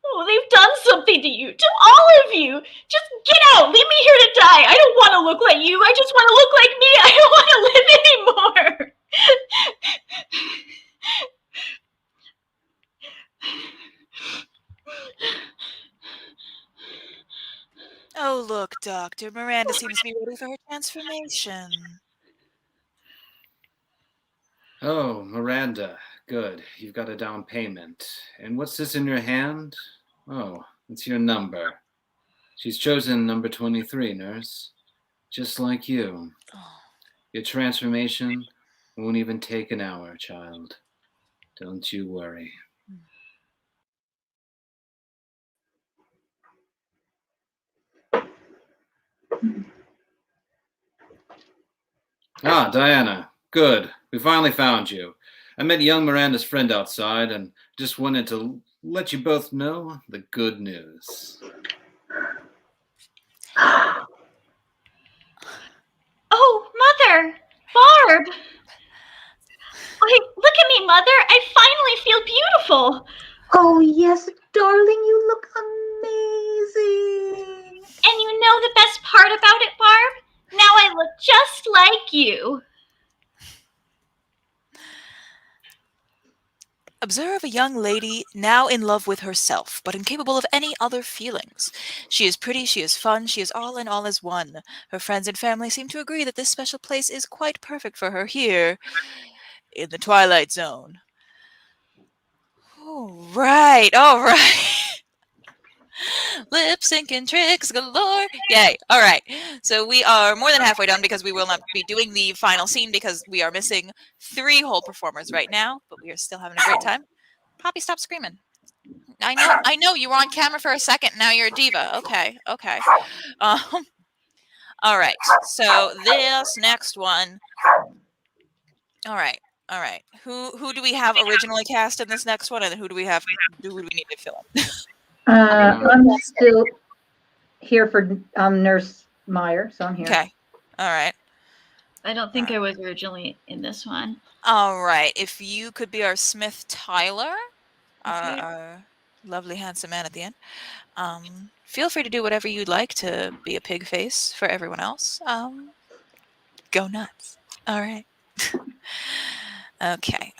Oh, they've done something to you, to all of you. Just get out. Leave me here to die. I don't want to look like you. I just want to look like me. I don't want to live anymore. Oh, look, Doctor. Miranda seems to be ready for her transformation. Oh, Miranda, good. You've got a down payment. And what's this in your hand? Oh, it's your number. She's chosen number 23, nurse. Just like you. Oh. Your transformation won't even take an hour, child. Don't you worry. Ah, Diana. Good. We finally found you. I met young Miranda's friend outside and just wanted to let you both know the good news. Oh, Mother! Barb! Look at me, Mother! I finally feel beautiful! Oh, yes, darling, you look amazing. And you know the best part about it, Barb? Now I look just like you. Observe a young lady now in love with herself, but incapable of any other feelings. She is pretty, she is fun, she is all in all as one. Her friends and family seem to agree that this special place is quite perfect for her here in the Twilight Zone. All right. Lip syncing tricks galore. Yay. All right. So we are more than halfway done because we will not be doing the final scene because we are missing 3 whole performers right now, but we are still having a great time. Poppy, stop screaming. I know you were on camera for a second. Now you're a diva. Okay. Um, all right. So this next one. All right. Who do we have originally cast in this next one, and who do we need to fill in? I'm still here for Nurse Meyer, so I'm here. Okay. All right. I don't think I was originally in this one. All right. If you could be our Smith Tyler, Okay. our lovely handsome man at the end. Feel free to do whatever you'd like to be a pig face for everyone else. Go nuts. All right. Okay.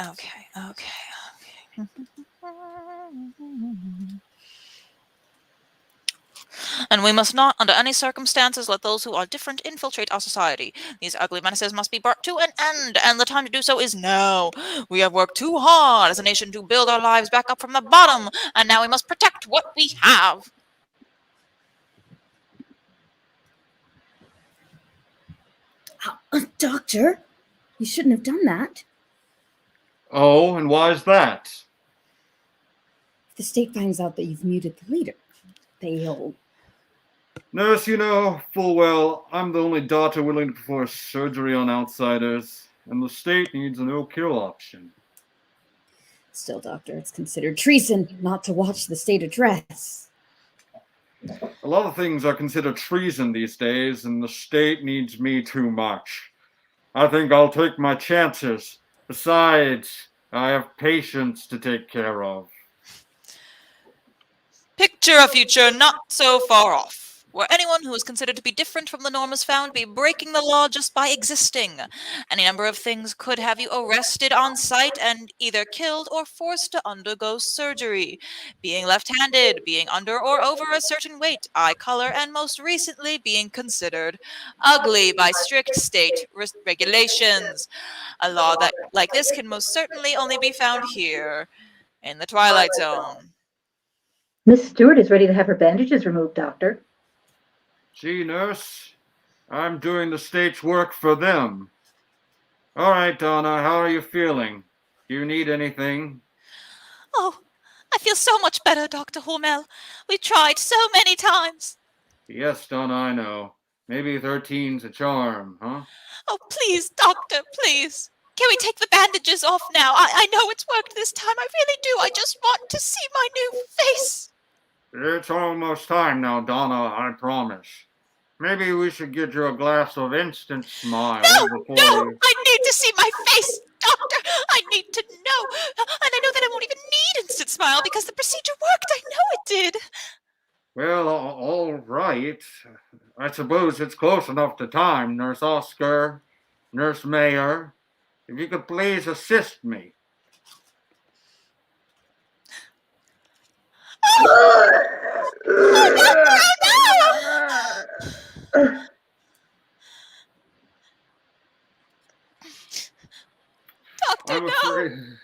And we must not, under any circumstances, let those who are different infiltrate our society. These ugly menaces must be brought to an end, and the time to do so is now. We have worked too hard as a nation to build our lives back up from the bottom, and now we must protect what we have. Doctor, you shouldn't have done that. Oh, and why is that? If the state finds out that you've muted the leader, they'll... Nurse, you know full well I'm the only doctor willing to perform surgery on outsiders, and the state needs a no-kill option. Still, Doctor, it's considered treason not to watch the state address. A lot of things are considered treason these days, and the state needs me too much. I think I'll take my chances. Besides, I have patients to take care of. Picture a future not so far off, where anyone who is considered to be different from the norm is found to be breaking the law just by existing. Any number of things could have you arrested on sight and either killed or forced to undergo surgery. Being left-handed, being under or over a certain weight, eye color, and most recently being considered ugly by strict state regulations. A law that, like this, can most certainly only be found here, in the Twilight Zone. Miss Stewart is ready to have her bandages removed, Doctor. Gee, nurse, I'm doing the state's work for them. All right, Donna, how are you feeling? Do you need anything? Oh, I feel so much better, Dr. Hormel. We tried so many times. Yes, Donna, I know. Maybe 13's a charm, huh? Oh, please, Doctor, please. Can we take the bandages off now? I know it's worked this time. I really do. I just want to see my new face. It's almost time now, Donna, I promise. Maybe we should get you a glass of instant smile before No, I need to see my face, Doctor. I need to know. And I know that I won't even need instant smile because the procedure worked. I know it did. Well, all right. I suppose it's close enough to time, Nurse Oscar, Nurse Mayer. If you could please assist me. Doctor,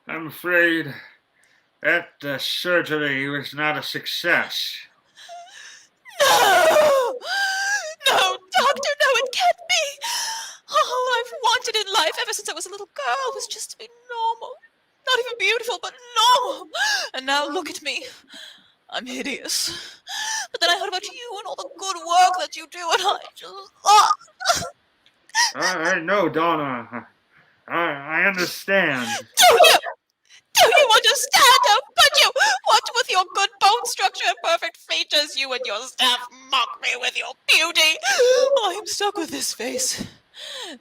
I'm afraid that surgery was not a success. No, Doctor, no, it can't be. All I've wanted in life ever since I was a little girl was just to be normal. Not even beautiful, but normal. And now look at me. I'm hideous. But then I heard about you and all the good work that you do, and I just... I know, Donna. I understand. Do you understand? Oh, but you, what with your good bone structure and perfect features, you and your staff mock me with your beauty. I am stuck with this face.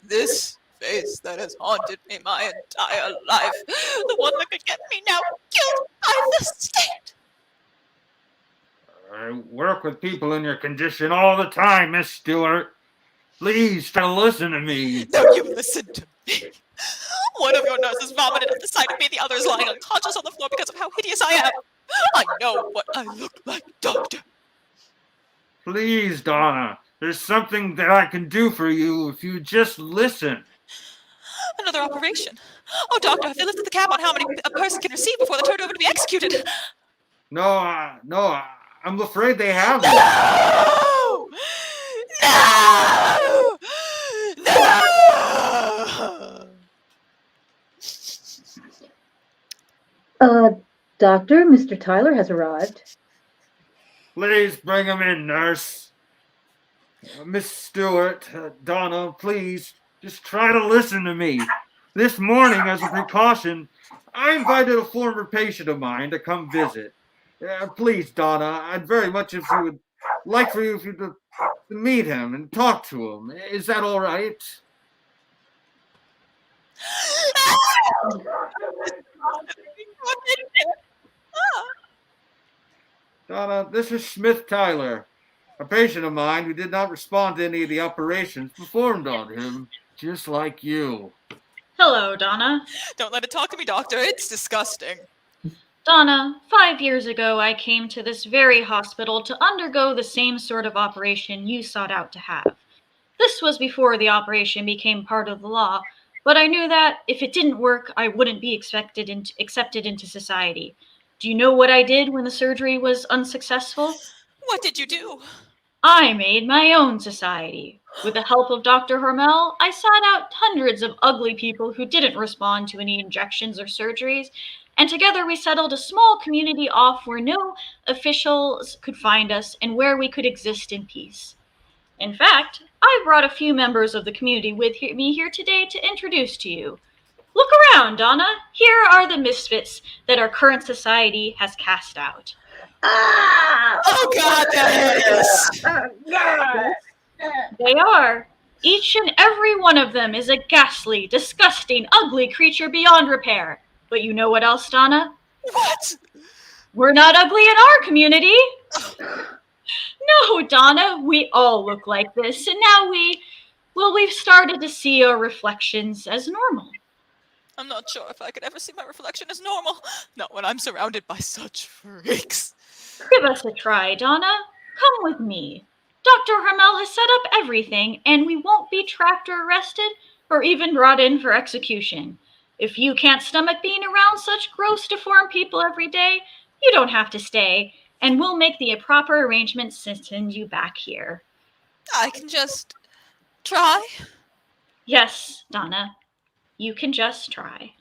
This face that has haunted me my entire life. The one that could get me now killed by the state. I work with people in your condition all the time, Miss Stewart. Please try to listen to me. No, you listen to me. One of your nurses vomited at the sight of me, the other is lying unconscious on the floor because of how hideous I am. I know what I look like, Doctor. Please, Donna. There's something that I can do for you if you just listen. Another operation. Oh, Doctor, have they lifted the cap on how many a person can receive before they're turned over to be executed? No, I'm afraid they haven't. No! No! No! Doctor, Mr. Tyler has arrived. Please bring him in, nurse. Miss Stewart, Donna, please, just try to listen to me. This morning, as a precaution, I invited a former patient of mine to come visit. Please, Donna, I'd very much like for you to meet him and talk to him. Is that all right? Donna, this is Smith Tyler, a patient of mine who did not respond to any of the operations performed on him, just like you. Hello, Donna. Don't let it talk to me, doctor. It's disgusting. Donna, 5 years ago I came to this very hospital to undergo the same sort of operation you sought out to have. This was before the operation became part of the law, but I knew that if it didn't work, I wouldn't be accepted into society. Do you know what I did when the surgery was unsuccessful? What did you do? I made my own society. With the help of Dr. Hormel, I sought out hundreds of ugly people who didn't respond to any injections or surgeries, and together we settled a small community off where no officials could find us and where we could exist in peace. In fact, I brought a few members of the community with me here today to introduce to you. Look around, Donna. Here are the misfits that our current society has cast out. Oh, God, that is. They are. Each and every one of them is a ghastly, disgusting, ugly creature beyond repair. But you know what else, Donna? What? We're not ugly in our community. No, Donna, we all look like this, and now we've started to see our reflections as normal. I'm not sure if I could ever see my reflection as normal. Not when I'm surrounded by such freaks. Give us a try, Donna. Come with me. Dr. Hermel has set up everything, and we won't be trapped or arrested, or even brought in for execution. If you can't stomach being around such gross, deformed people every day, you don't have to stay, and we'll make the proper arrangements to send you back here. I can just try? Yes, Donna. You can just try.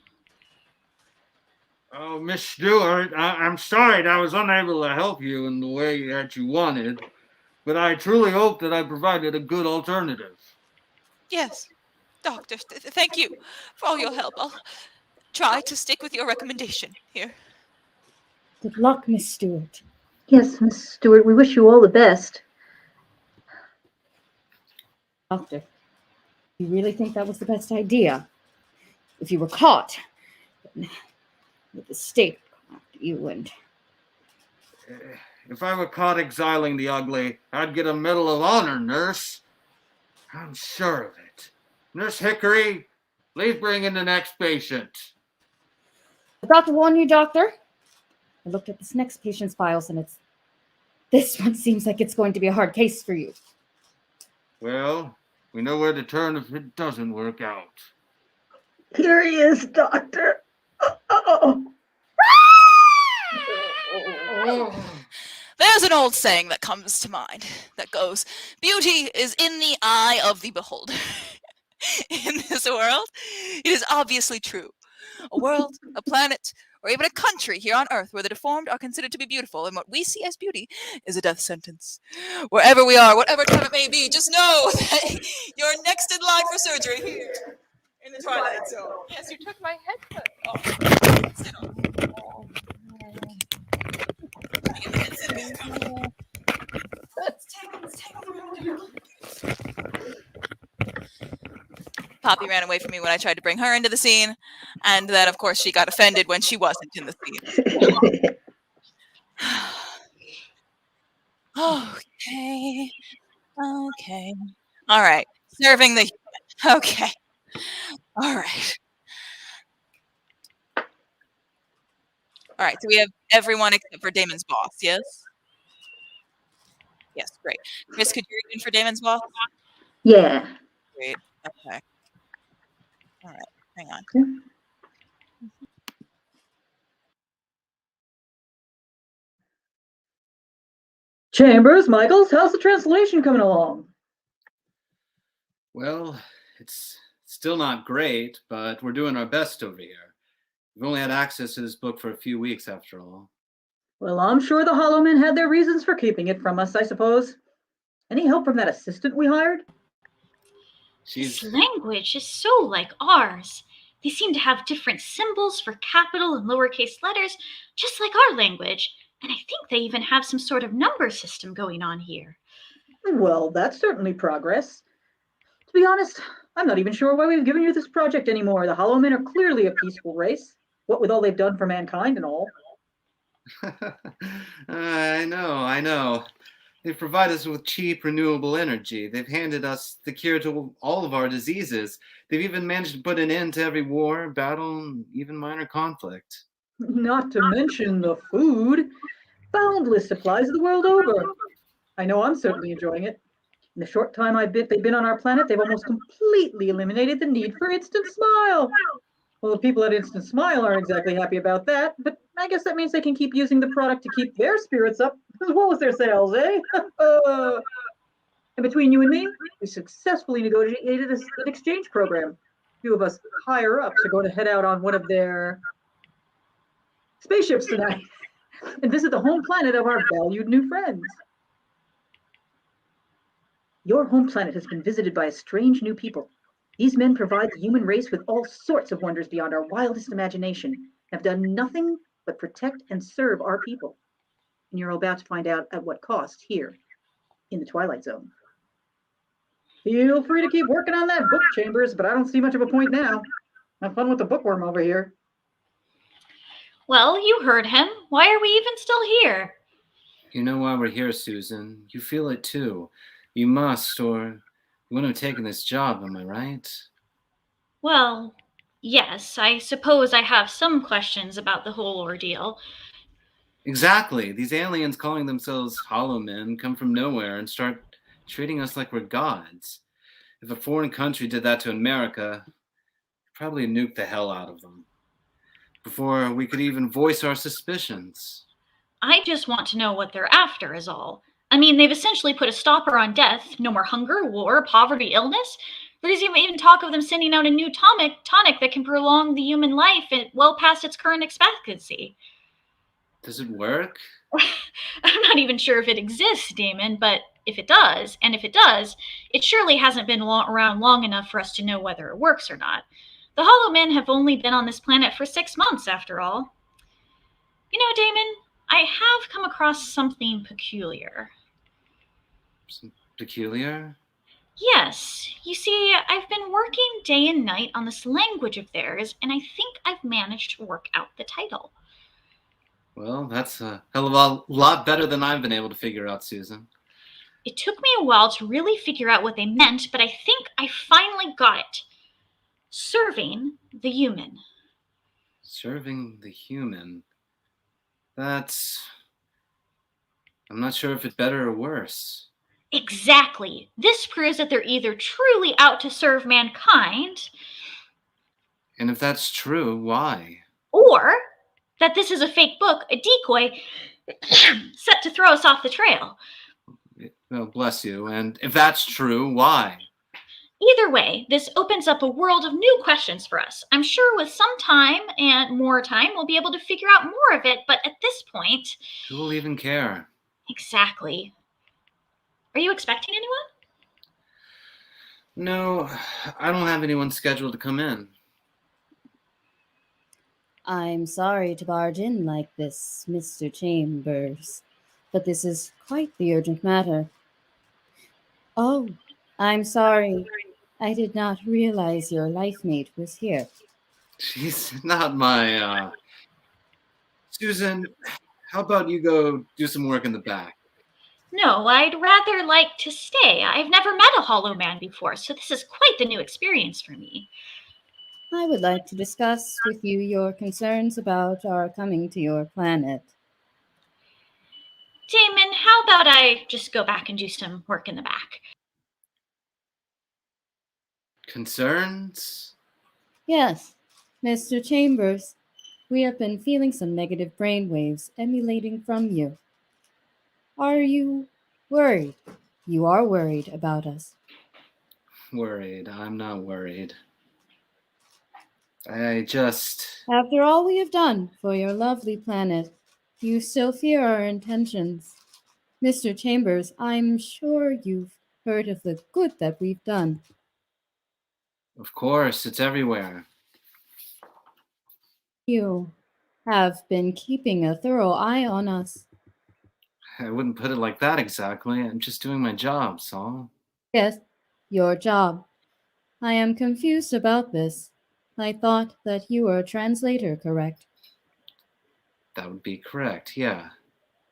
Oh, Miss Stewart, I'm sorry that I was unable to help you in the way that you wanted, but I truly hope that I provided a good alternative. Yes. Doctor, thank you for all your help. I'll try to stick with your recommendation here. Good luck, Miss Stewart. Yes, Miss Stewart, we wish you all the best. Doctor, you really think that was the best idea? If you were caught, with the state after you and... If I were caught exiling the ugly, I'd get a Medal of Honor, nurse. I'm sure of it. Nurse Hickory, please bring in the next patient. I forgot to warn you, Doctor. I looked at this next patient's files, and this one seems like it's going to be a hard case for you. Well, we know where to turn if it doesn't work out. Here he is, Doctor. Oh. There's an old saying that comes to mind that goes, beauty is in the eye of the beholder. In this world, it is obviously true. A world, a planet, or even a country here on Earth where the deformed are considered to be beautiful, and what we see as beauty is a death sentence. Wherever we are, whatever time it may be, just know that you're next in line for surgery here in the Twilight Zone. Yes, you took my headset off. Sit on. Let's take Poppy ran away from me when I tried to bring her into the scene, and then, of course, she got offended when she wasn't in the scene. Okay. All right. Serving the human. Okay. All right. All right. So we have everyone except for Damon's boss. Yes. Yes. Great. Chris, could you read in for Damon's boss? Yeah. Great. Okay. All right. Hang on. Yeah. Chambers, Michaels, how's the translation coming along? Well, it's still not great, but we're doing our best over here. We've only had access to this book for a few weeks, after all. Well, I'm sure the Hollow Men had their reasons for keeping it from us, I suppose. Any help from that assistant we hired? This language is so like ours. They seem to have different symbols for capital and lowercase letters, just like our language. And I think they even have some sort of number system going on here. Well, that's certainly progress. To be honest, I'm not even sure why we've given you this project anymore. The Hollow Men are clearly a peaceful race, what with all they've done for mankind and all. I know. They've provided us with cheap, renewable energy. They've handed us the cure to all of our diseases. They've even managed to put an end to every war, battle, and even minor conflict. Not to mention the food. Boundless supplies the world over. I know I'm certainly enjoying it. In the short time they've been on our planet, they've almost completely eliminated the need for Instant Smile. Well, the people at Instant Smile aren't exactly happy about that, but I guess that means they can keep using the product to keep their spirits up as well as their sales, eh? And between you and me, we successfully negotiated an exchange program. A few of us higher ups are going to head out on one of their spaceships tonight and visit the home planet of our valued new friends. Your home planet has been visited by a strange new people. These men provide the human race with all sorts of wonders beyond our wildest imagination, and have done nothing but protect and serve our people. And you're about to find out at what cost here in the Twilight Zone. Feel free to keep working on that book, Chambers, but I don't see much of a point now. Have fun with the bookworm over here. Well, you heard him. Why are we even still here? You know why we're here, Susan. You feel it too. You must, or you wouldn't have taken this job, am I right? Well, yes, I suppose I have some questions about the whole ordeal. Exactly. These aliens calling themselves Hollow Men come from nowhere and start treating us like we're gods. If a foreign country did that to America, we'd probably nuke the hell out of them before we could even voice our suspicions. I just want to know what they're after, is all. I mean, they've essentially put a stopper on death. No more hunger, war, poverty, illness. There's even talk of them sending out a new tonic that can prolong the human life well past its current expectancy. Does it work? I'm not even sure if it exists, Damon, but if it does, it surely hasn't been around long enough for us to know whether it works or not. The Hollow Men have only been on this planet for 6 months, after all. You know, Damon, I have come across something peculiar. Peculiar? Yes. You see, I've been working day and night on this language of theirs, and I think I've managed to work out the title. Well, that's a hell of a lot better than I've been able to figure out, Susan. It took me a while to really figure out what they meant, but I think I finally got it. Serving the human. Serving the human. That's... I'm not sure if it's better or worse. Exactly. This proves that they're either truly out to serve mankind, And if that's true, why? or that this is a fake book, a decoy, set to throw us off the trail. Well, bless you. And if that's true, why? Either way, this opens up a world of new questions for us. I'm sure with some time and more time, we'll be able to figure out more of it, but at this point... Who will even care? Exactly. Are you expecting anyone? No, I don't have anyone scheduled to come in. I'm sorry to barge in like this, Mr. Chambers, but this is quite the urgent matter. Oh, I'm sorry. I did not realize your life mate was here. She's not my, Susan, how about you go do some work in the back? No, I'd rather like to stay. I've never met a Hollow Man before, so this is quite the new experience for me. I would like to discuss with you your concerns about our coming to your planet. Damon, how about I just go back and do some work in the back? Concerns? Yes, Mr. Chambers, we have been feeling some negative brainwaves emanating from you. Are you worried? You are worried about us. Worried. I'm not worried. I just... After all we have done for your lovely planet, you still fear our intentions. Mr. Chambers, I'm sure you've heard of the good that we've done. Of course, it's everywhere. You have been keeping a thorough eye on us. I wouldn't put it like that exactly. I'm just doing my job, Saul. Yes, your job. I am confused about this. I thought that you were a translator, correct? That would be correct, yeah.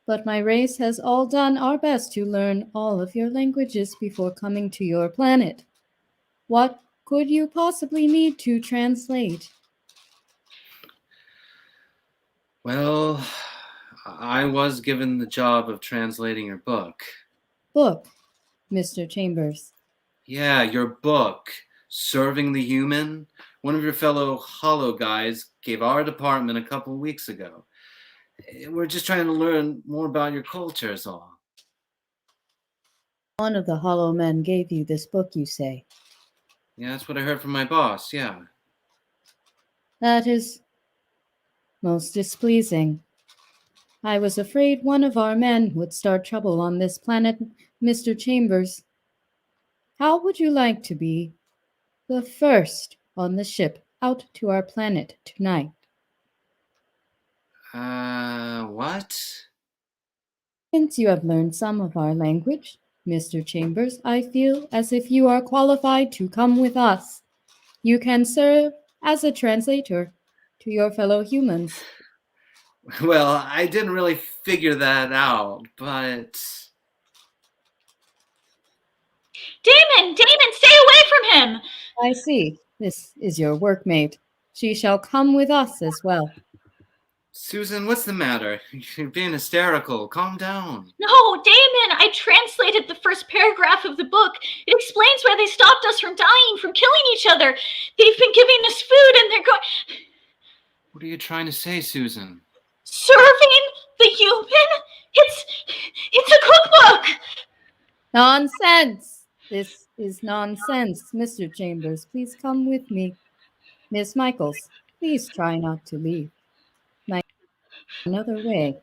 But my race has all done our best to learn all of your languages before coming to your planet. What could you possibly need to translate? Well, I was given the job of translating your book. Book, Mr. Chambers. Yeah, your book, Serving the Human. One of your fellow Hollow guys gave our department a couple weeks ago. We're just trying to learn more about your culture, is all. One of the hollow men gave you this book, you say. Yeah, that's what I heard from my boss, yeah. That is most displeasing. I was afraid one of our men would start trouble on this planet, Mr. Chambers. How would you like to be the first on the ship out to our planet tonight? What? Since you have learned some of our language, Mr. Chambers, I feel as if you are qualified to come with us. You can serve as a translator to your fellow humans. Well, I didn't really figure that out, but... Damon, stay away from him! I see. This is your workmate. She shall come with us as well. Susan, what's the matter? You're being hysterical. Calm down. No, Damon, I translated the first paragraph of the book. It explains why they stopped us from dying, from killing each other. They've been giving us food and they're going... What are you trying to say, Susan? Serving the human? It's a cookbook! Nonsense! This is nonsense. Mr. Chambers, please come with me. Miss Michaels, please try not to leave. Another way.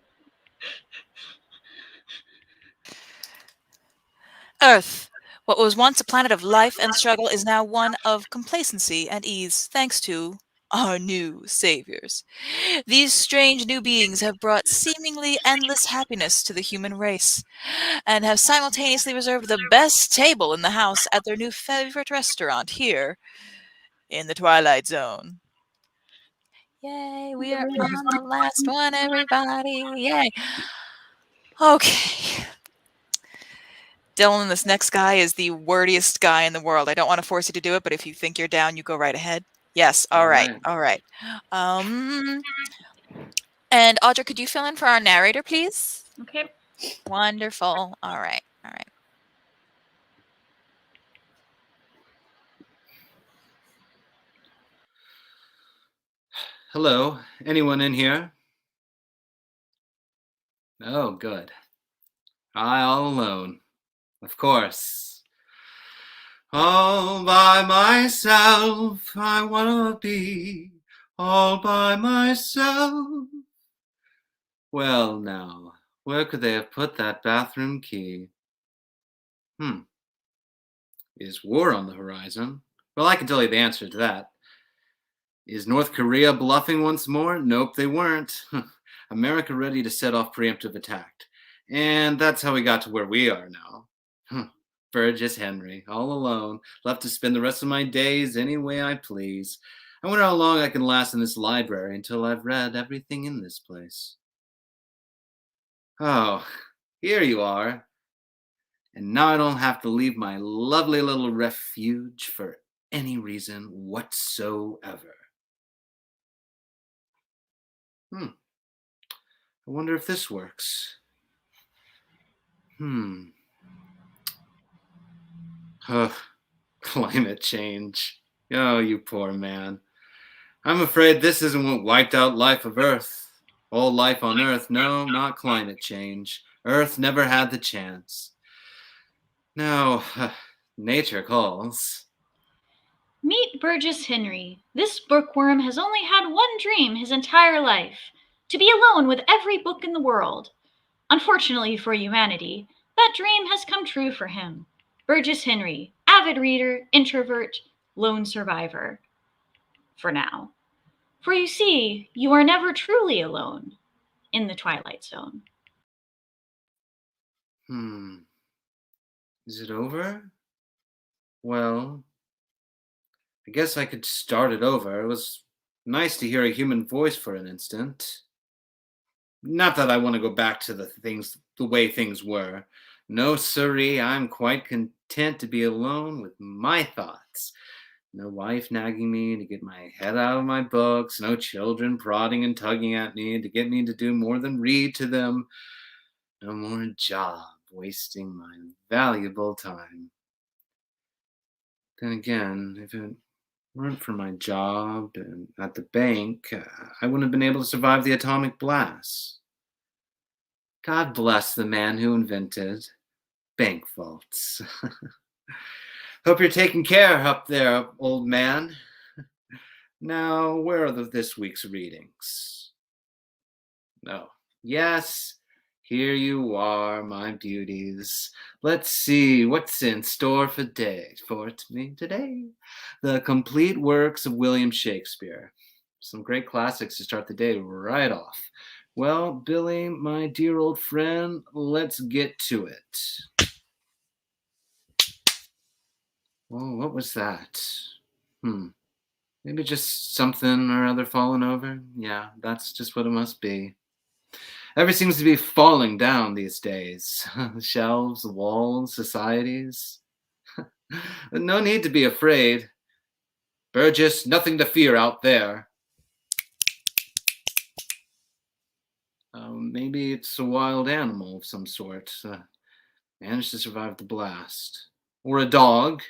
Earth, what was once a planet of life and struggle, is now one of complacency and ease, thanks to our new saviors. These strange new beings have brought seemingly endless happiness to the human race, and have simultaneously reserved the best table in the house at their new favorite restaurant here in the Twilight Zone. Yay, we are on the last one, everybody. Yay. Okay. Dylan, this next guy is the wordiest guy in the world. I don't want to force you to do it, but if you think you're down, you go right ahead. Yes, all right. And Audra, could you fill in for our narrator, please? Okay. Wonderful. All right. Hello, anyone in here? Oh, good. I all alone. Of course. All by myself, I wanna be all by myself. Well, now, where could they have put that bathroom key? Is war on the horizon? Well, I can tell you the answer to that. Is North Korea bluffing once more? Nope, they weren't. America ready to set off preemptive attack. And that's how we got to where we are now. Burgess Henry, all alone, left to spend the rest of my days any way I please. I wonder how long I can last in this library until I've read everything in this place. Oh, here you are. And now I don't have to leave my lovely little refuge for any reason whatsoever. I wonder if this works. Climate change. Oh, you poor man. I'm afraid this isn't what wiped out life of Earth. All life on Earth, no, not climate change. Earth never had the chance. Now, nature calls. Meet Burgess Henry. This bookworm has only had one dream his entire life: to be alone with every book in the world. Unfortunately for humanity, that dream has come true for him. Burgess Henry, avid reader, introvert, lone survivor. For now. For you see, you are never truly alone in the Twilight Zone. Is it over? Well, I guess I could start it over. It was nice to hear a human voice for an instant. Not that I want to go back to the way things were. No, sirree, I'm quite content to be alone with my thoughts. No wife nagging me to get my head out of my books, no children prodding and tugging at me to get me to do more than read to them, no more job wasting my valuable time. Then again, if it weren't for my job and at the bank, I wouldn't have been able to survive the atomic blast. God bless the man who invented bank vaults. Hope you're taking care up there, old man. Now, where are this week's readings? No. Yes, here you are, my beauties. Let's see what's in store for me today. The complete works of William Shakespeare. Some great classics to start the day right off. Well, Billy, my dear old friend, let's get to it. Oh, what was that? Maybe just something or other falling over? Yeah, that's just what it must be. Everything seems to be falling down these days. The shelves, the walls, societies. No need to be afraid. Burgess, nothing to fear out there. Maybe it's a wild animal of some sort. Managed to survive the blast. Or a dog.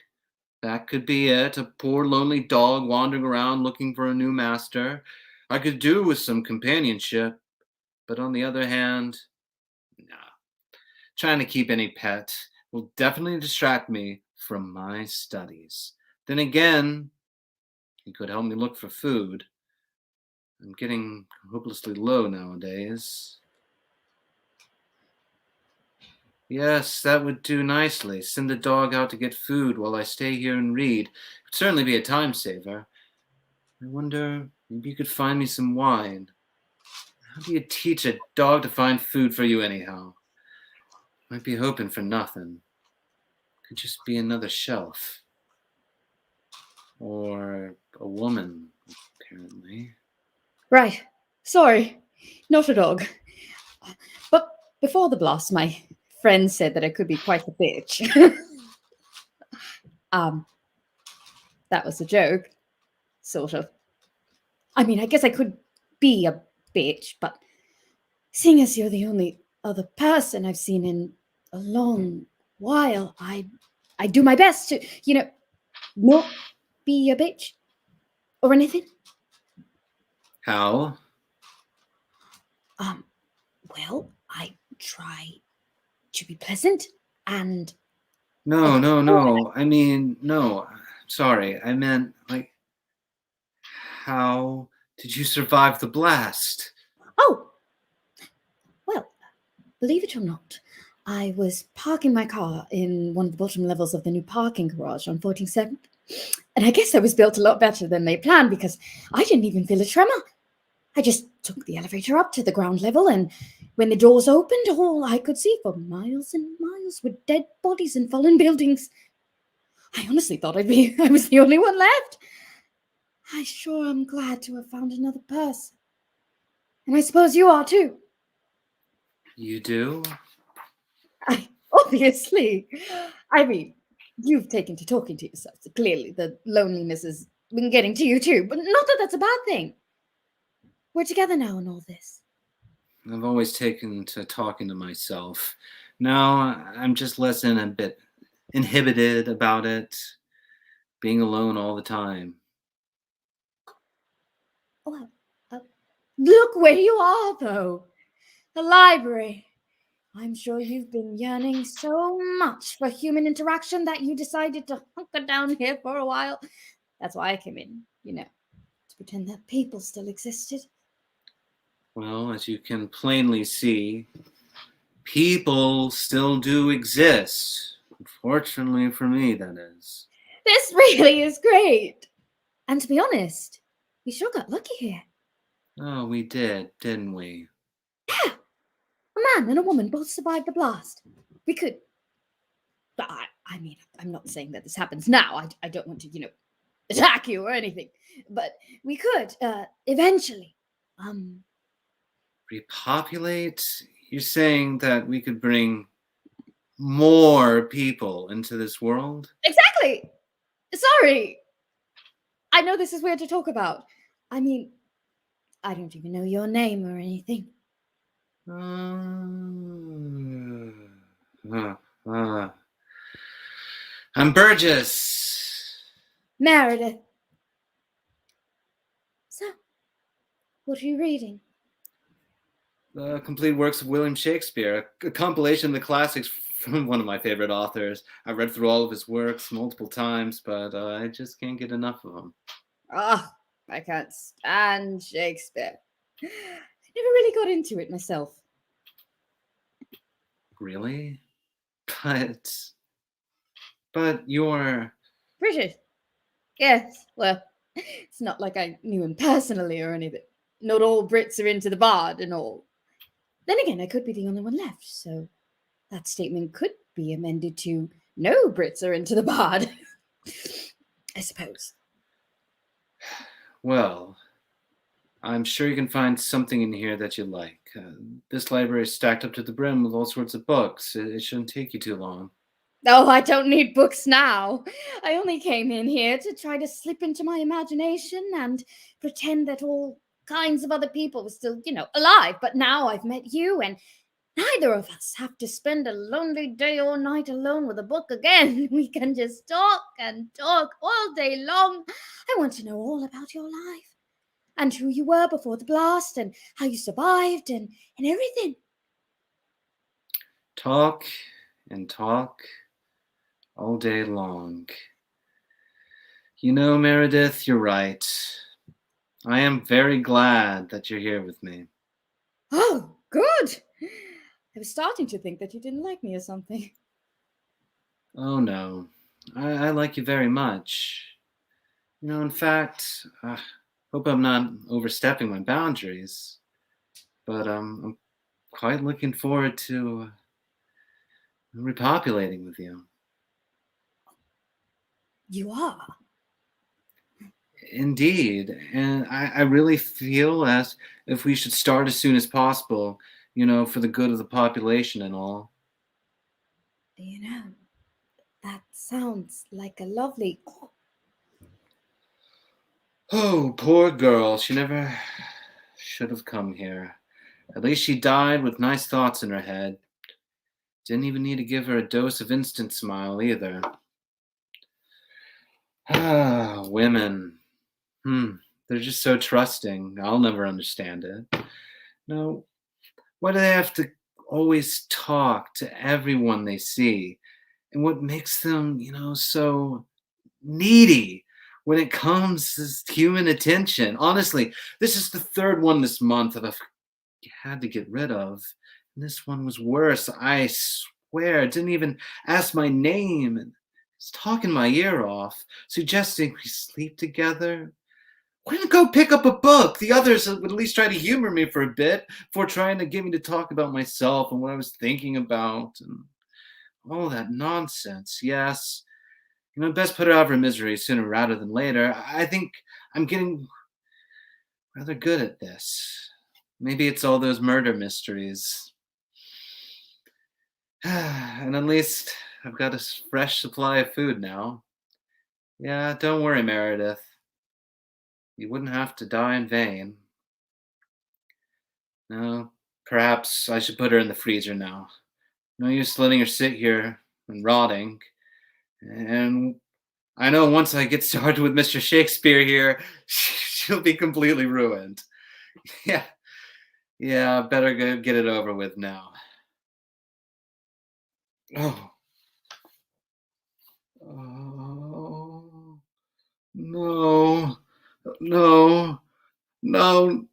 That could be it. A poor lonely dog wandering around looking for a new master. I could do with some companionship. But on the other hand, nah. Trying to keep any pet will definitely distract me from my studies. Then again, he could help me look for food. I'm getting hopelessly low nowadays. Yes, that would do nicely. Send the dog out to get food while I stay here and read. It would certainly be a time saver. I wonder, maybe you could find me some wine. How do you teach a dog to find food for you anyhow? Might be hoping for nothing. Could just be another shelf. Or a woman, apparently. Right. Sorry. Not a dog. But before the blast, my friend said that I could be quite a bitch. That was a joke. Sort of. I mean, I guess I could be a bitch, but seeing as you're the only other person I've seen in a long while, I do my best to, not be a bitch or anything. How? Well, I try to be pleasant and... No. I mean, no. Sorry. I meant, like, how did you survive the blast? Oh! Well, believe it or not, I was parking my car in one of the bottom levels of the new parking garage on 47th. And I guess I was built a lot better than they planned because I didn't even feel a tremor. I just took the elevator up to the ground level, and when the doors opened, all I could see for miles and miles were dead bodies and fallen buildings. I honestly thought I was the only one left. I sure am glad to have found another person. And I suppose you are too. You do? Obviously. I mean, you've taken to talking to yourself, so clearly the loneliness has been getting to you too, but not that that's a bad thing. We're together now in all this. I've always taken to talking to myself. Now I'm just less a bit inhibited about it, being alone all the time. Well, Look where you are, though. The library. I'm sure you've been yearning so much for human interaction that you decided to hunker down here for a while. That's why I came in, to pretend that people still existed. Well, as you can plainly see, people still do exist. Unfortunately for me, that is. This really is great. And to be honest, we sure got lucky here. Oh, we did, didn't we? Yeah. A man and a woman both survived the blast. We could. I mean, I'm not saying that this happens now. I don't want to, attack you or anything. But we could, eventually. Repopulate? You're saying that we could bring more people into this world? Exactly. Sorry. I know this is weird to talk about. I mean, I don't even know your name or anything. I'm Burgess. Meredith. So, what are you reading? The complete works of William Shakespeare, a compilation of the classics from one of my favorite authors. I've read through all of his works multiple times, but I just can't get enough of them. I can't stand Shakespeare. I never really got into it myself. Really? But you're... British? Yes, well, it's not like I knew him personally or anything. Not all Brits are into the bard and all. Then again, I could be the only one left, so that statement could be amended to no Brits are into the bard. I suppose. Well, I'm sure you can find something in here that you like. This library is stacked up to the brim with all sorts of books. It shouldn't take you too long. Oh, I don't need books now. I only came in here to try to slip into my imagination and pretend that all kinds of other people were still, alive. But now I've met you, and neither of us have to spend a lonely day or night alone with a book again. We can just talk and talk all day long. I want to know all about your life and who you were before the blast and how you survived and everything. Talk and talk all day long. Meredith, you're right. I am very glad that you're here with me. Oh, good. I was starting to think that you didn't like me or something. Oh, no. I like you very much. In fact, hope I'm not overstepping my boundaries, but I'm quite looking forward to repopulating with you. You are? Indeed. And I really feel as if we should start as soon as possible, for the good of the population and all. That sounds like a lovely... Oh, poor girl. She never should have come here. At least she died with nice thoughts in her head. Didn't even need to give her a dose of instant smile either. Ah, women. They're just so trusting. I'll never understand it. No, why do they have to always talk to everyone they see? And what makes them, so needy when it comes to human attention? Honestly, this is the third one this month that I've had to get rid of. And this one was worse. I swear, it didn't even ask my name. And it's talking my ear off, suggesting we sleep together. Why don't go pick up a book? The others would at least try to humor me for a bit before trying to get me to talk about myself and what I was thinking about and all that nonsense. Yes, best put her out of her misery sooner rather than later. I think I'm getting rather good at this. Maybe it's all those murder mysteries. And at least I've got a fresh supply of food now. Yeah, don't worry, Meredith. You wouldn't have to die in vain. No, perhaps I should put her in the freezer now. No use letting her sit here and rotting. And I know once I get started with Mr. Shakespeare here, she'll be completely ruined. Yeah, Yeah, better get it over with now. Oh. Oh. No. No. No.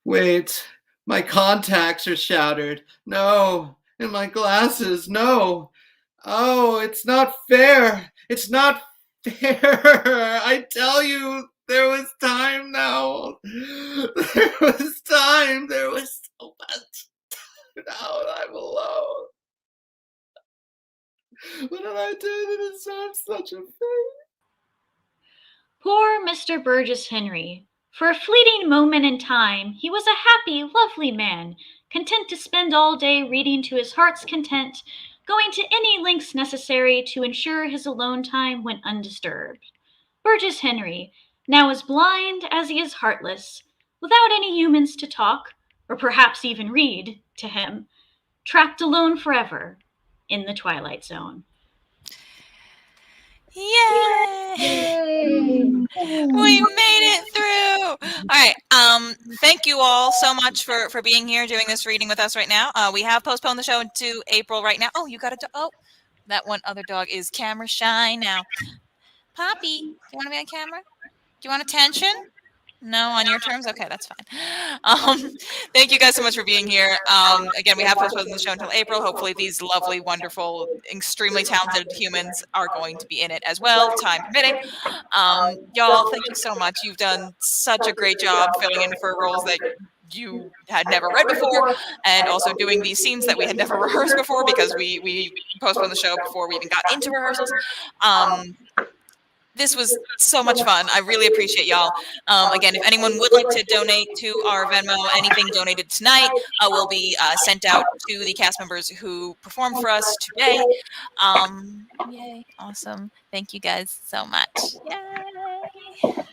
Wait. My contacts are shattered. No. And my glasses. No. Oh, it's not fair. It's not fair. I tell you, there was time now. There was time. There was so much. Now I'm alone. What did I do to deserve such a fate? Poor Mr. Burgess Henry. For a fleeting moment in time, he was a happy, lovely man, content to spend all day reading to his heart's content, going to any lengths necessary to ensure his alone time went undisturbed. Burgess Henry, now as blind as he is heartless, without any humans to talk, or perhaps even read, to him, trapped alone forever in the Twilight Zone. Yay! We made it through. All right. Thank you all so much for being here, doing this reading with us right now. We have postponed the show into April right now. Oh, you got a oh, that one other dog is camera shy now. Poppy, do you want to be on camera? Do you want attention? No, on your terms? Okay, that's fine. Thank you guys so much for being here. Again, we have postponed the show until April. Hopefully these lovely, wonderful, extremely talented humans are going to be in it as well, time permitting. Y'all, thank you so much. You've done such a great job filling in for roles that you had never read before, and also doing these scenes that we had never rehearsed before because we postponed the show before we even got into rehearsals. This was so much fun. I really appreciate y'all. Again, if anyone would like to donate to our Venmo, anything donated tonight will be sent out to the cast members who performed for us today. Yay, awesome. Thank you guys so much. Yay.